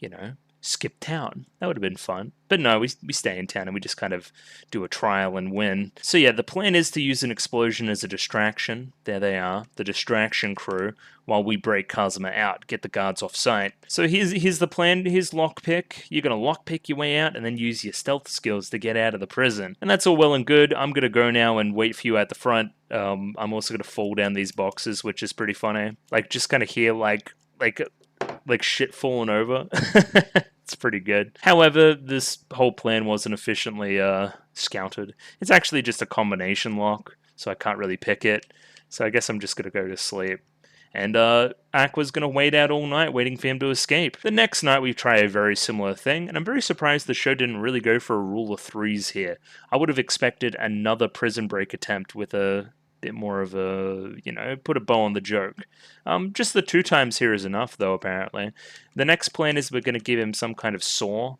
to, skip town. That would have been fun. But no, we stay in town and we just kind of do a trial and win. So yeah, the plan is to use an explosion as a distraction. There they are, the distraction crew, while we break Kazuma out, get the guards off site. So here's the plan, here's lockpick. You're going to lockpick your way out and then use your stealth skills to get out of the prison. And that's all well and good. I'm going to go now and wait for you at the front. I'm also going to fall down these boxes, which is pretty funny. Like, just kind of hear like shit falling over. It's pretty good. However, this whole plan wasn't efficiently scouted. It's actually just a combination lock, so I can't really pick it. So I guess I'm just going to go to sleep. And Aqua's going to wait out all night waiting for him to escape. The next night we try a very similar thing, and I'm very surprised the show didn't really go for a rule of threes here. I would have expected another prison break attempt with a bit more of a, put a bow on the joke. Just the 2 times here is enough, though, apparently. The next plan is we're going to give him some kind of saw,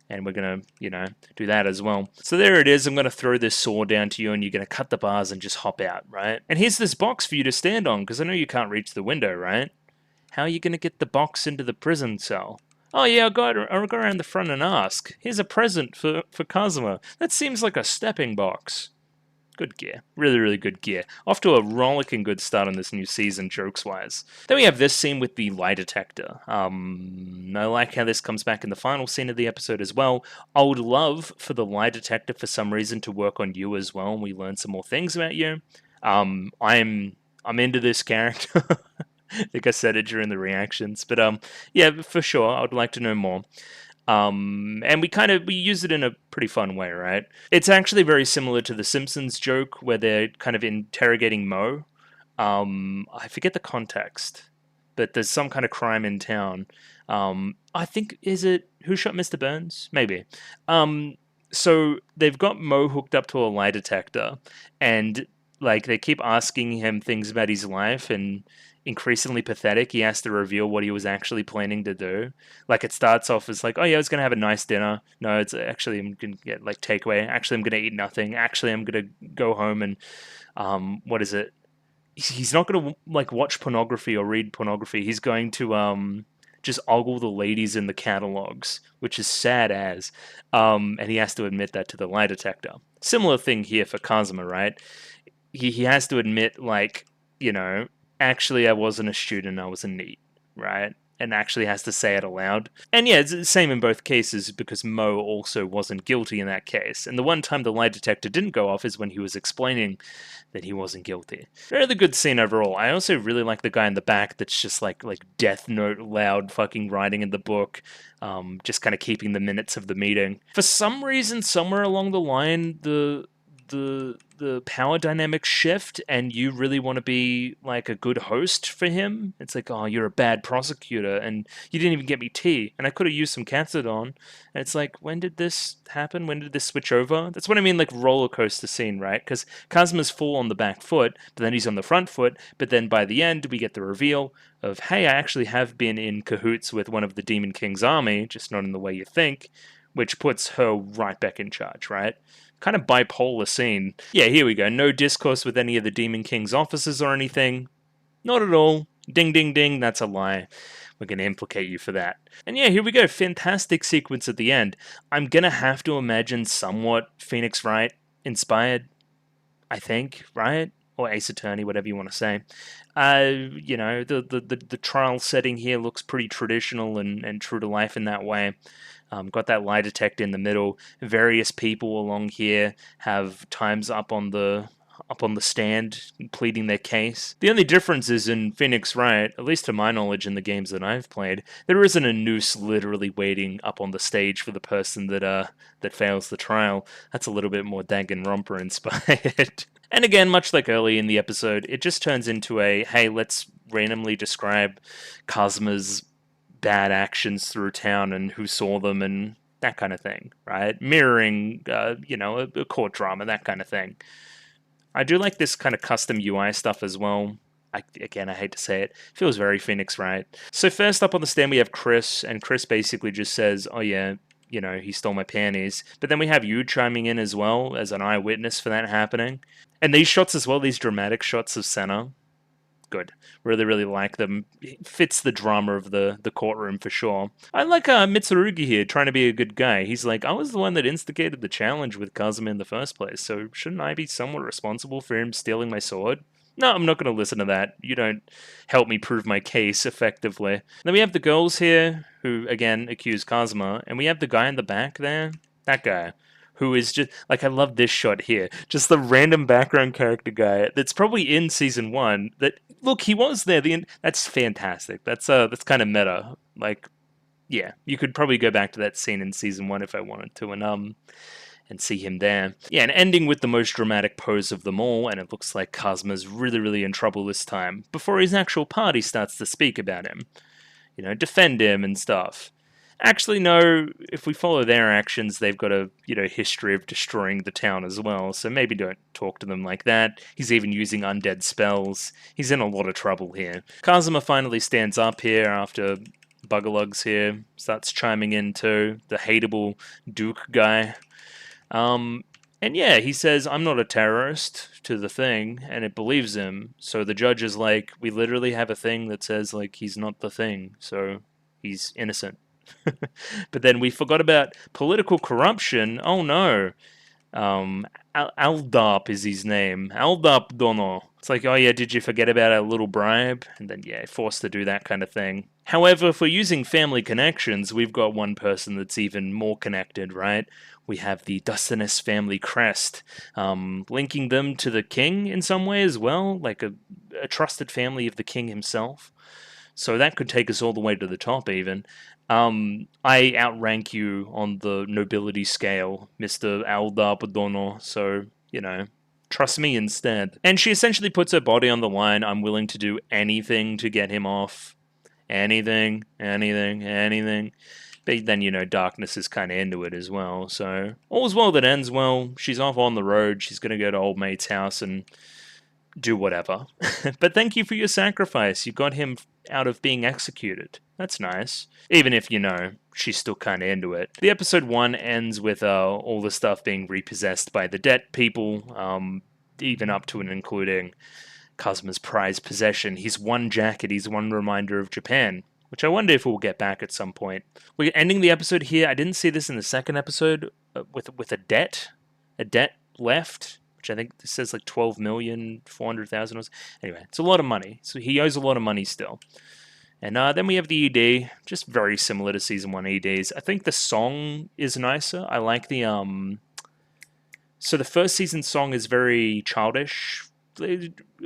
and we're going to, do that as well. So there it is. I'm going to throw this saw down to you, and you're going to cut the bars and just hop out, right? And here's this box for you to stand on, because I know you can't reach the window, right? How are you going to get the box into the prison cell? Oh yeah, I'll go around the front and ask. Here's a present for Kazuma. That seems like a stepping box. Good gear. Really, really good gear. Off to a rollicking good start on this new season, jokes-wise. Then we have this scene with the lie detector. I like how this comes back in the final scene of the episode as well. I would love for the lie detector, for some reason, to work on you as well, and we learn some more things about you. I'm into this character. I think I said it during the reactions. But yeah, for sure, I would like to know more. And we use it in a pretty fun way, right? It's actually very similar to the Simpsons joke where they're kind of interrogating Moe. I forget the context, but there's some kind of crime in town. I think, is it Who Shot Mr. Burns? Maybe. So they've got Moe hooked up to a lie detector, and Like, they keep asking him things about his life, and increasingly pathetic, he has to reveal what he was actually planning to do. Like, it starts off as like, oh yeah, I was gonna have a nice dinner. No, it's actually, I'm gonna get like takeaway. Actually, I'm gonna eat nothing. Actually, I'm gonna go home and what is it? He's not gonna like watch pornography or read pornography. He's going to just ogle the ladies in the catalogs, which is sad as. And he has to admit that to the lie detector. Similar thing here for Kazuma, right? He has to admit, like, you know, actually I wasn't a student, I was a NEET, right? And actually has to say it aloud. And yeah, it's the same in both cases because Mo also wasn't guilty in that case. And the one time the lie detector didn't go off is when he was explaining that he wasn't guilty. Really good scene overall. I also really like the guy in the back that's just like Death Note loud fucking writing in the book, just kind of keeping the minutes of the meeting. For some reason, somewhere along the line, the power dynamics shift, and you really want to be like a good host for him. It's like, oh, you're a bad prosecutor and you didn't even get me tea, and I could have used some Katsudon. And it's like, when did this happen? When did this switch over? That's what I mean, like roller coaster scene, right? Because Kazuma's full on the back foot, but then he's on the front foot, but then by the end we get the reveal of, hey, I actually have been in cahoots with one of the Demon King's army, just not in the way you think, which puts her right back in charge, right? Kind of bipolar scene. Yeah, here we go. No discourse with any of the Demon King's officers or anything. Not at all. Ding, ding, ding. That's a lie. We're going to implicate you for that. And yeah, here we go. Fantastic sequence at the end. I'm going to have to imagine somewhat Phoenix Wright inspired, I think, right? Or Ace Attorney, whatever you want to say. You know, the trial setting here looks pretty traditional and true to life in that way. Got that lie detector in the middle. Various people along here have times up on the stand pleading their case. The only difference is in Phoenix Wright, at least to my knowledge in the games that I've played, there isn't a noose literally waiting up on the stage for the person that fails the trial. That's a little bit more Danganronpa inspired. And again, much like early in the episode, it just turns into a, hey, let's randomly describe Kazuma's bad actions through town and who saw them and that kind of thing, right? Mirroring, you know, a court drama, that kind of thing. I do like this kind of custom UI stuff as well. Again, I hate to say it, feels very Phoenix Wright. So first up on the stand we have Chris, and Chris basically just says, oh yeah, you know, he stole my panties. But then we have you chiming in as well as an eyewitness for that happening. And these shots as well, these dramatic shots of Senna, good. Really, really like them. It fits the drama of the courtroom for sure. I like Mitsurugi here, trying to be a good guy. He's like, I was the one that instigated the challenge with Kazuma in the first place, so shouldn't I be somewhat responsible for him stealing my sword? No, I'm not going to listen to that. You don't help me prove my case effectively. Then we have the girls here, who, again, accuse Kazuma, and we have the guy in the back there. That guy who is just like, I love this shot here, just the random background character guy that's probably in season 1 that, look, he was there that's fantastic. That's kind of meta. Like, yeah, you could probably go back to that scene in season 1 if I wanted to, and see him there. Yeah, and ending with the most dramatic pose of them all, and it looks like Kazuma's really, really in trouble this time, before his actual party starts to speak about him. You know, defend him and stuff. Actually, no, if we follow their actions, they've got a, you know, history of destroying the town as well, so maybe don't talk to them like that. He's even using undead spells. He's in a lot of trouble here. Kazuma finally stands up here after Bugalugs here starts chiming in too, the hateable Duke guy. And yeah, he says, I'm not a terrorist to the thing, and it believes him. So the judge is like, we literally have a thing that says, like, he's not the thing, so he's innocent. But then we forgot about political corruption. Oh no. Aldap is his name. Aldap Dono. It's like, oh yeah, did you forget about our little bribe? And then, yeah, forced to do that kind of thing. However, if we're using family connections, we've got one person that's even more connected, right? We have the Dustinus family crest, linking them to the king in some way as well, like a trusted family of the king himself. So that could take us all the way to the top, even. I outrank you on the nobility scale, Mr. Aldarpadono, so, you know, trust me instead. And she essentially puts her body on the line. I'm willing to do anything to get him off. Anything, anything, anything. But then, you know, darkness is kind of into it as well, so all's well that ends well. She's off on the road. She's going to go to old mate's house and do whatever. But thank you for your sacrifice. You got him out of being executed. That's nice. Even if, she's still kind of into it. The episode 1 ends with all the stuff being repossessed by the debt people, even up to and including Kazuma's prized possession. He's one jacket, he's one reminder of Japan, which I wonder if we'll get back at some point. We're ending the episode here. I didn't see this in the second episode with a debt left, which I think this says like 12,400,000. Anyway, it's a lot of money. So he owes a lot of money still. And then we have the ED, just very similar to Season 1 EDs. I think the song is nicer. I like the... So the first season song is very childish,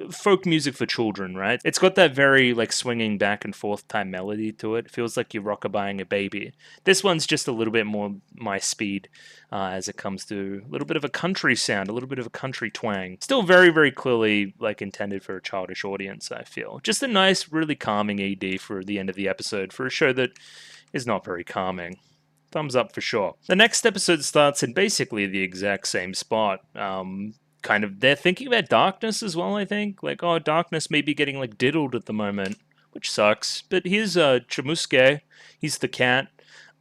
folk music for children, right? It's got that very like swinging back and forth time melody to it. It feels like you're rockabyeing a baby. This one's just a little bit more my speed as it comes to a little bit of a country sound, a little bit of a country twang. Still very, very clearly like intended for a childish audience, I feel. Just a nice, really calming ED for the end of the episode for a show that is not very calming. Thumbs up for sure. The next episode starts in basically the exact same spot. They're thinking about darkness as well, I think. Like, oh, darkness may be getting, like, diddled at the moment, which sucks. But here's Chamusuke. He's the cat.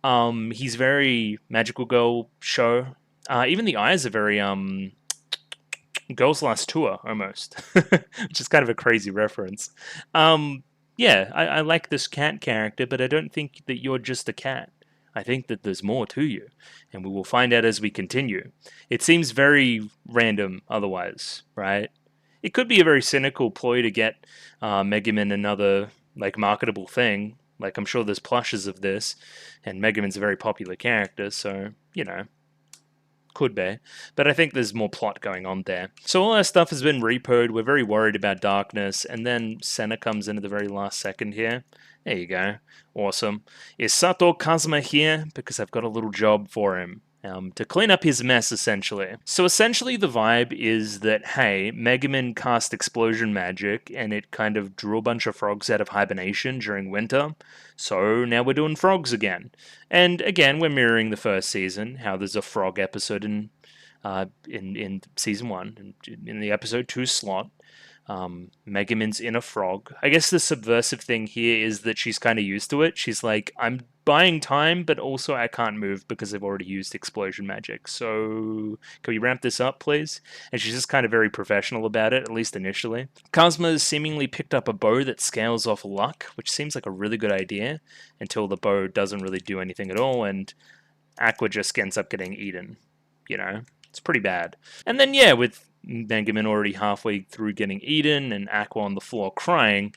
He's very magical girl show. Even the eyes are very, Girls Last Tour, almost. Which is kind of a crazy reference. Yeah, I like this cat character, but I don't think that you're just a cat. I think that there's more to you, and we will find out as we continue. It seems very random otherwise, right? It could be a very cynical ploy to get Megumin another, like, marketable thing. Like, I'm sure there's plushes of this, and Megumin's a very popular character, so, could be. But I think there's more plot going on there. So all our stuff has been repoed. We're very worried about darkness, and then Senna comes in at the very last second here. There you go. Awesome. Is Sato Kazuma here? Because I've got a little job for him. To clean up his mess, essentially. So essentially the vibe is that, hey, Megumin cast explosion magic, and it kind of drew a bunch of frogs out of hibernation during winter. So now we're doing frogs again. And again, we're mirroring the first season, how there's a frog episode in Season 1, in the Episode 2 slot. Megumin's in a frog. I guess the subversive thing here is that she's kind of used to it. She's like, I'm buying time, but also I can't move because I've already used explosion magic. So can we ramp this up, please? And she's just kind of very professional about it, at least initially. Kazuma has seemingly picked up a bow that scales off luck, which seems like a really good idea until the bow doesn't really do anything at all, and Aqua just ends up getting eaten. It's pretty bad. And then, yeah, with Megumin already halfway through getting eaten and Aqua on the floor crying,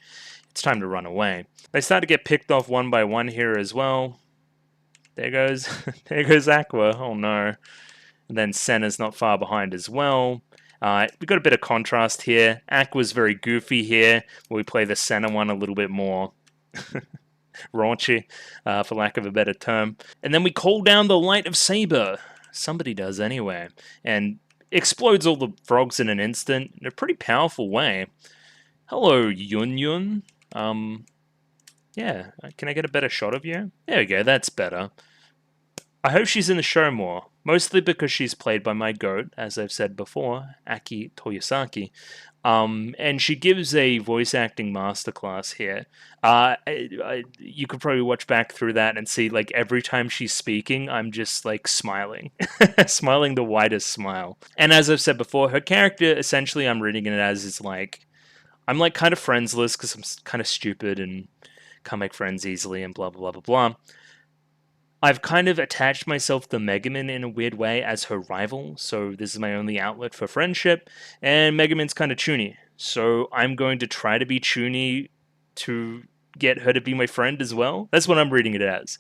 it's time to run away. They start to get picked off one by one here as well. There goes Aqua. Oh no. And then Senna's not far behind as well. We've got a bit of contrast here. Aqua's very goofy here, where we play the Senna one a little bit more raunchy, for lack of a better term. And then we call down the Light of Saber. Somebody does anyway. And explodes all the frogs in an instant in a pretty powerful way. Hello, Yun Yun. Yeah, can I get a better shot of you? There we go, that's better. I hope she's in the show more, mostly because she's played by my goat, as I've said before, Aki Toyosaki. And she gives a voice acting masterclass here. You could probably watch back through that and see, like, every time she's speaking, I'm just, like, smiling. Smiling the widest smile. And as I've said before, her character, essentially, I'm reading it as, is like, I'm, like, kind of friendsless because I'm kind of stupid and can't make friends easily and blah, blah, blah, blah, blah. I've kind of attached myself to Megumin in a weird way as her rival, so this is my only outlet for friendship, and Megumin's kind of chuny, so I'm going to try to be chuny to get her to be my friend as well. That's what I'm reading it as.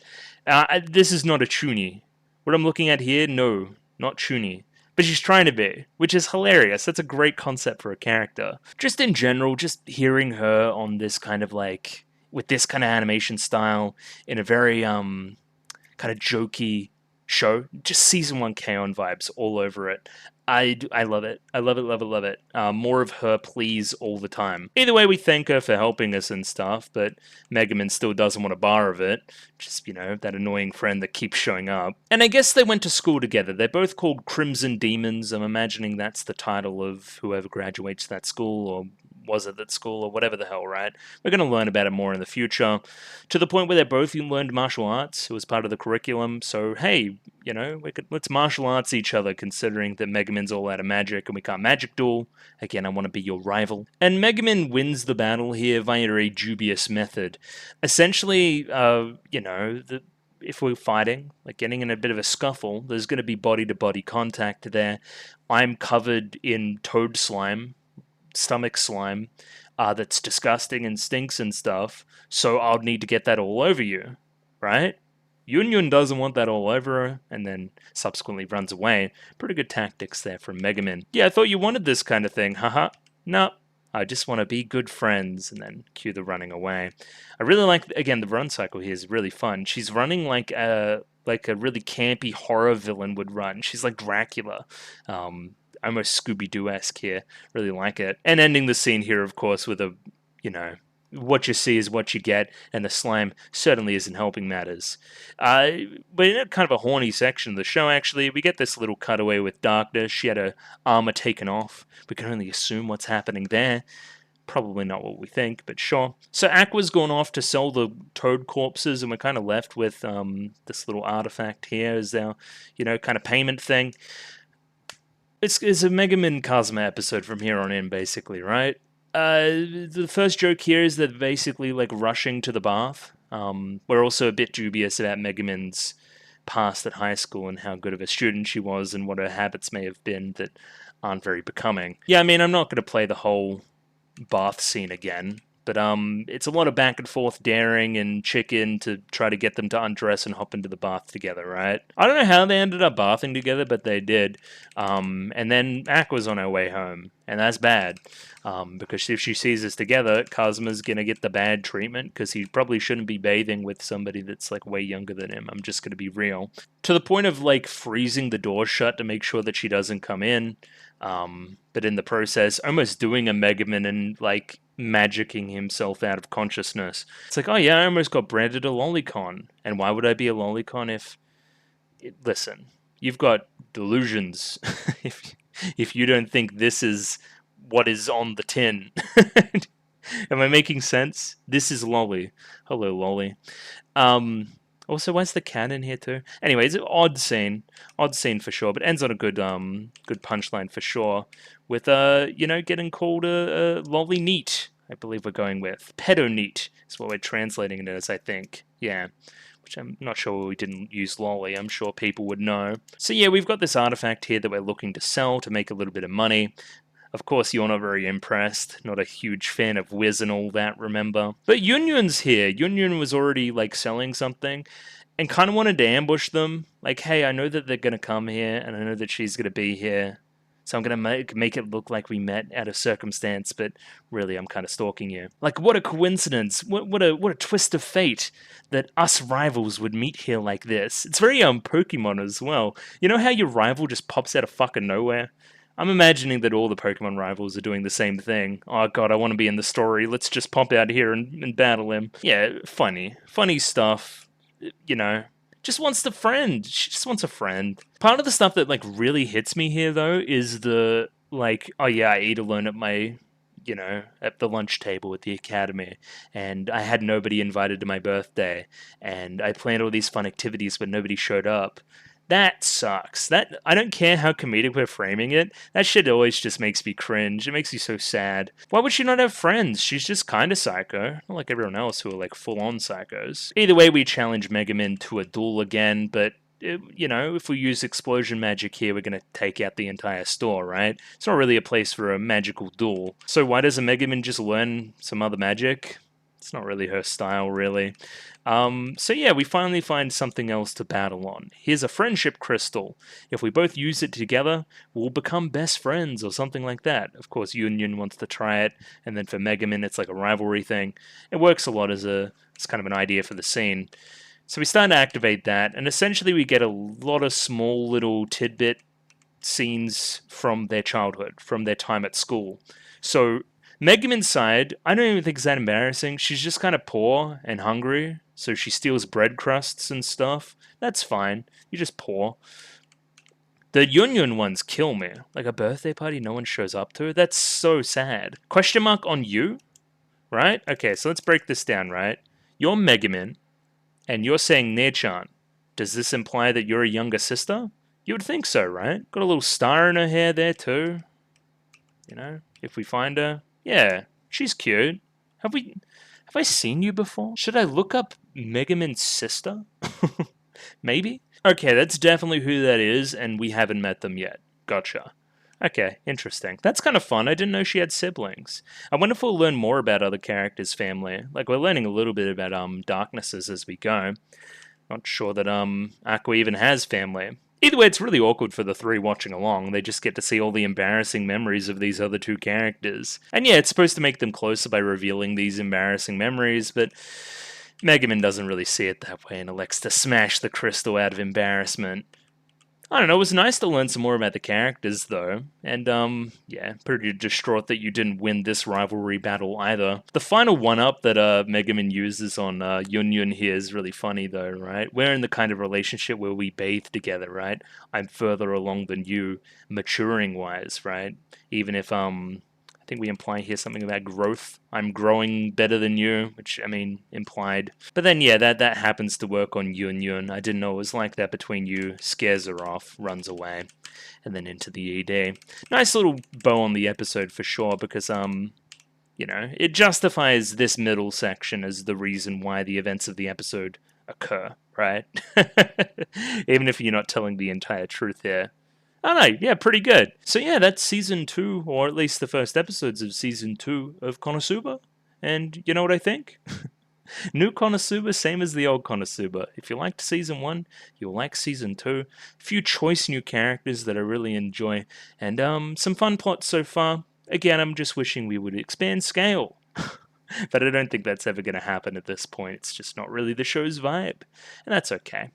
This is not a chuny. What I'm looking at here, no, not chuny. But she's trying to be, which is hilarious. That's a great concept for a character. Just in general, just hearing her on this kind of like, with this kind of animation style, in a very, kind of jokey show. Just season 1 K-On! Vibes all over it. I love it. I love it, love it, love it. More of her, please, all the time. Either way, we thank her for helping us and stuff, but Megumin still doesn't want a bar of it. Just, that annoying friend that keeps showing up. And I guess they went to school together. They're both called Crimson Demons. I'm imagining that's the title of whoever graduates that school, or was it that school, or whatever the hell, right? We're going to learn about it more in the future, to the point where they both learned martial arts. It was part of the curriculum, so hey, let's martial arts each other, considering that Megumin's all out of magic and we can't magic duel. Again, I want to be your rival. And Megumin wins the battle here via a dubious method. Essentially, if we're fighting, like getting in a bit of a scuffle, there's going to be body-to-body contact there. I'm covered in toad slime, stomach slime, that's disgusting and stinks and stuff, so I'll need to get that all over you, right? Yun doesn't want that all over her, and then subsequently runs away. Pretty good tactics there from Megumin. Yeah, I thought you wanted this kind of thing, haha. No, I just want to be good friends, and then cue the running away. I really like, again, the run cycle here is really fun. She's running like a really campy horror villain would run. She's like Dracula. Almost Scooby-Doo-esque here. Really like it. And ending the scene here, of course, with a, what you see is what you get, and the slime certainly isn't helping matters. But in a kind of a horny section of the show, actually, we get this little cutaway with Darkness. She had her armor taken off. We can only assume what's happening there. Probably not what we think, but sure. So Aqua's gone off to sell the toad corpses, and we're kind of left with this little artifact here as our, kind of payment thing. It's a Megumin Kazuma episode from here on in, basically, right? The first joke here is that basically, like, rushing to the bath. We're also a bit dubious about Megumin's past at high school and how good of a student she was and what her habits may have been that aren't very becoming. Yeah, I mean, I'm not going to play the whole bath scene again, but it's a lot of back and forth daring and chicken to try to get them to undress and hop into the bath together, right? I don't know how they ended up bathing together, but they did. And then Aqua's on her way home, and that's bad. Because if she sees us together, Kazuma's gonna get the bad treatment, because he probably shouldn't be bathing with somebody that's like way younger than him. I'm just gonna be real. To the point of like freezing the door shut to make sure that she doesn't come in. But in the process, almost doing a Megumin and like magicking himself out of consciousness. It's like, oh yeah, I almost got branded a lolicon. And why would I be a lolicon if... Listen, you've got delusions if you don't think this is what is on the tin. Am I making sense? This is Lolly. Hello, Lolly. Also, why's the cat in here too? Anyway, it's an odd scene for sure, but ends on a good punchline for sure. With getting called a lolly neat, I believe we're going with pedo neat is what we're translating it as, I think. Yeah, which I'm not sure we didn't use lolly. I'm sure people would know. So yeah, we've got this artifact here that we're looking to sell to make a little bit of money. Of course, you're not very impressed. Not a huge fan of Wiz and all that, remember? But Yun here. Yun was already, like, selling something and kind of wanted to ambush them. Like, hey, I know that they're going to come here, and I know that she's going to be here. So I'm going to make it look like we met out of circumstance, but really I'm kind of stalking you. Like, what a coincidence. What a twist of fate that us rivals would meet here like this. It's very Pokemon as well. You know how your rival just pops out of fucking nowhere? I'm imagining that all the Pokemon rivals are doing the same thing. Oh god, I want to be in the story. Let's just pop out here and battle him. Yeah, funny. Funny stuff. Just wants the friend. She just wants a friend. Part of the stuff that, like, really hits me here, though, is the, like, oh yeah, I eat alone at my, at the lunch table at the academy, and I had nobody invited to my birthday, and I planned all these fun activities, but nobody showed up. That sucks. I don't care how comedic we're framing it. That shit always just makes me cringe. It makes me so sad. Why would she not have friends? She's just kind of psycho. Not like everyone else who are like full-on psychos. Either way, we challenge Megumin to a duel again, but if we use explosion magic here, we're going to take out the entire store, right? It's not really a place for a magical duel. So why doesn't Megumin just learn some other magic? It's not really her style, really. So yeah, we finally find something else to battle on. Here's a friendship crystal. If we both use it together, we'll become best friends or something like that. Of course, Yun wants to try it, and then for Megumin, it's like a rivalry thing. It works a lot as kind of an idea for the scene. So we start to activate that, and essentially we get a lot of small little tidbit scenes from their childhood, from their time at school. So Megumin's side, I don't even think it's that embarrassing. She's just kind of poor and hungry, so she steals bread crusts and stuff. That's fine. You're just poor. The Yun ones kill me. Like a birthday party no one shows up to? That's so sad. Question mark on you? Right? Okay, so let's break this down, right? You're Megumin, and you're saying Neer-chan. Does this imply that you're a younger sister? You would think so, right? Got a little star in her hair there too. You know, if we find her. Yeah, she's cute. Have I seen you before? Should I look up Megumin's sister? Maybe? Okay, that's definitely who that is, and we haven't met them yet. Gotcha. Okay, interesting. That's kind of fun. I didn't know she had siblings. I wonder if we'll learn more about other characters' family. Like, we're learning a little bit about darknesses as we go. Not sure that Aqua even has family. Either way, it's really awkward for the three watching along. They just get to see all the embarrassing memories of these other two characters. And yeah, it's supposed to make them closer by revealing these embarrassing memories, but Megumin doesn't really see it that way and elects to smash the crystal out of embarrassment. I don't know, it was nice to learn some more about the characters, though. And, yeah, pretty distraught that you didn't win this rivalry battle either. The final one-up that Megumin uses on Yun here is really funny, though, right? We're in the kind of relationship where we bathe together, right? I'm further along than you, maturing-wise, right? Even if, I think we imply here something about growth. I'm growing better than you, which, I mean, implied. But then, yeah, that happens to work on Yun. I didn't know it was like that between you. Scares her off, runs away, and then into the ED. Nice little bow on the episode for sure, because, you know, it justifies this middle section as the reason why the events of the episode occur, right? Even if you're not telling the entire truth here. Oh no, yeah, pretty good. So yeah, that's season 2, or at least the first episodes of season 2 of Konosuba. And you know what I think? New Konosuba, same as the old Konosuba. If you liked season 1, you'll like season 2. A few choice new characters that I really enjoy, and some fun plots so far. Again, I'm just wishing we would expand scale. But I don't think that's ever going to happen at this point. It's just not really the show's vibe. And that's okay.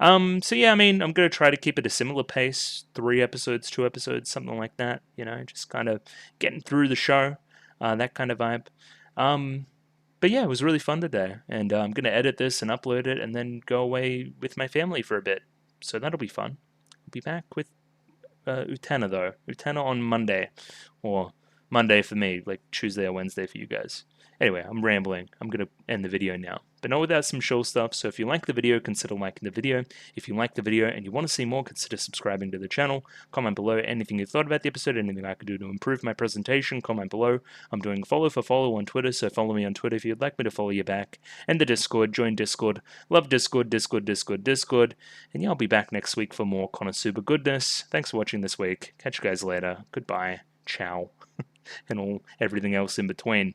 So yeah, I mean, I'm going to try to keep it a similar pace, 3 episodes, 2 episodes, something like that, you know, just kind of getting through the show, that kind of vibe. But yeah, it was really fun today, and I'm going to edit this and upload it and then go away with my family for a bit, so that'll be fun. I'll be back with Utena, though. Utena on Monday, or Monday for me, like Tuesday or Wednesday for you guys. Anyway, I'm rambling. I'm going to end the video now. But not without some show stuff, so if you like the video, consider liking the video. If you like the video and you want to see more, consider subscribing to the channel. Comment below anything you thought about the episode, anything I could do to improve my presentation. Comment below. I'm doing follow for follow on Twitter, so follow me on Twitter if you'd like me to follow you back. And the Discord, join Discord. Love Discord. And yeah, I'll be back next week for more Konosuba goodness. Thanks for watching this week. Catch you guys later. Goodbye. Ciao. And everything else in between.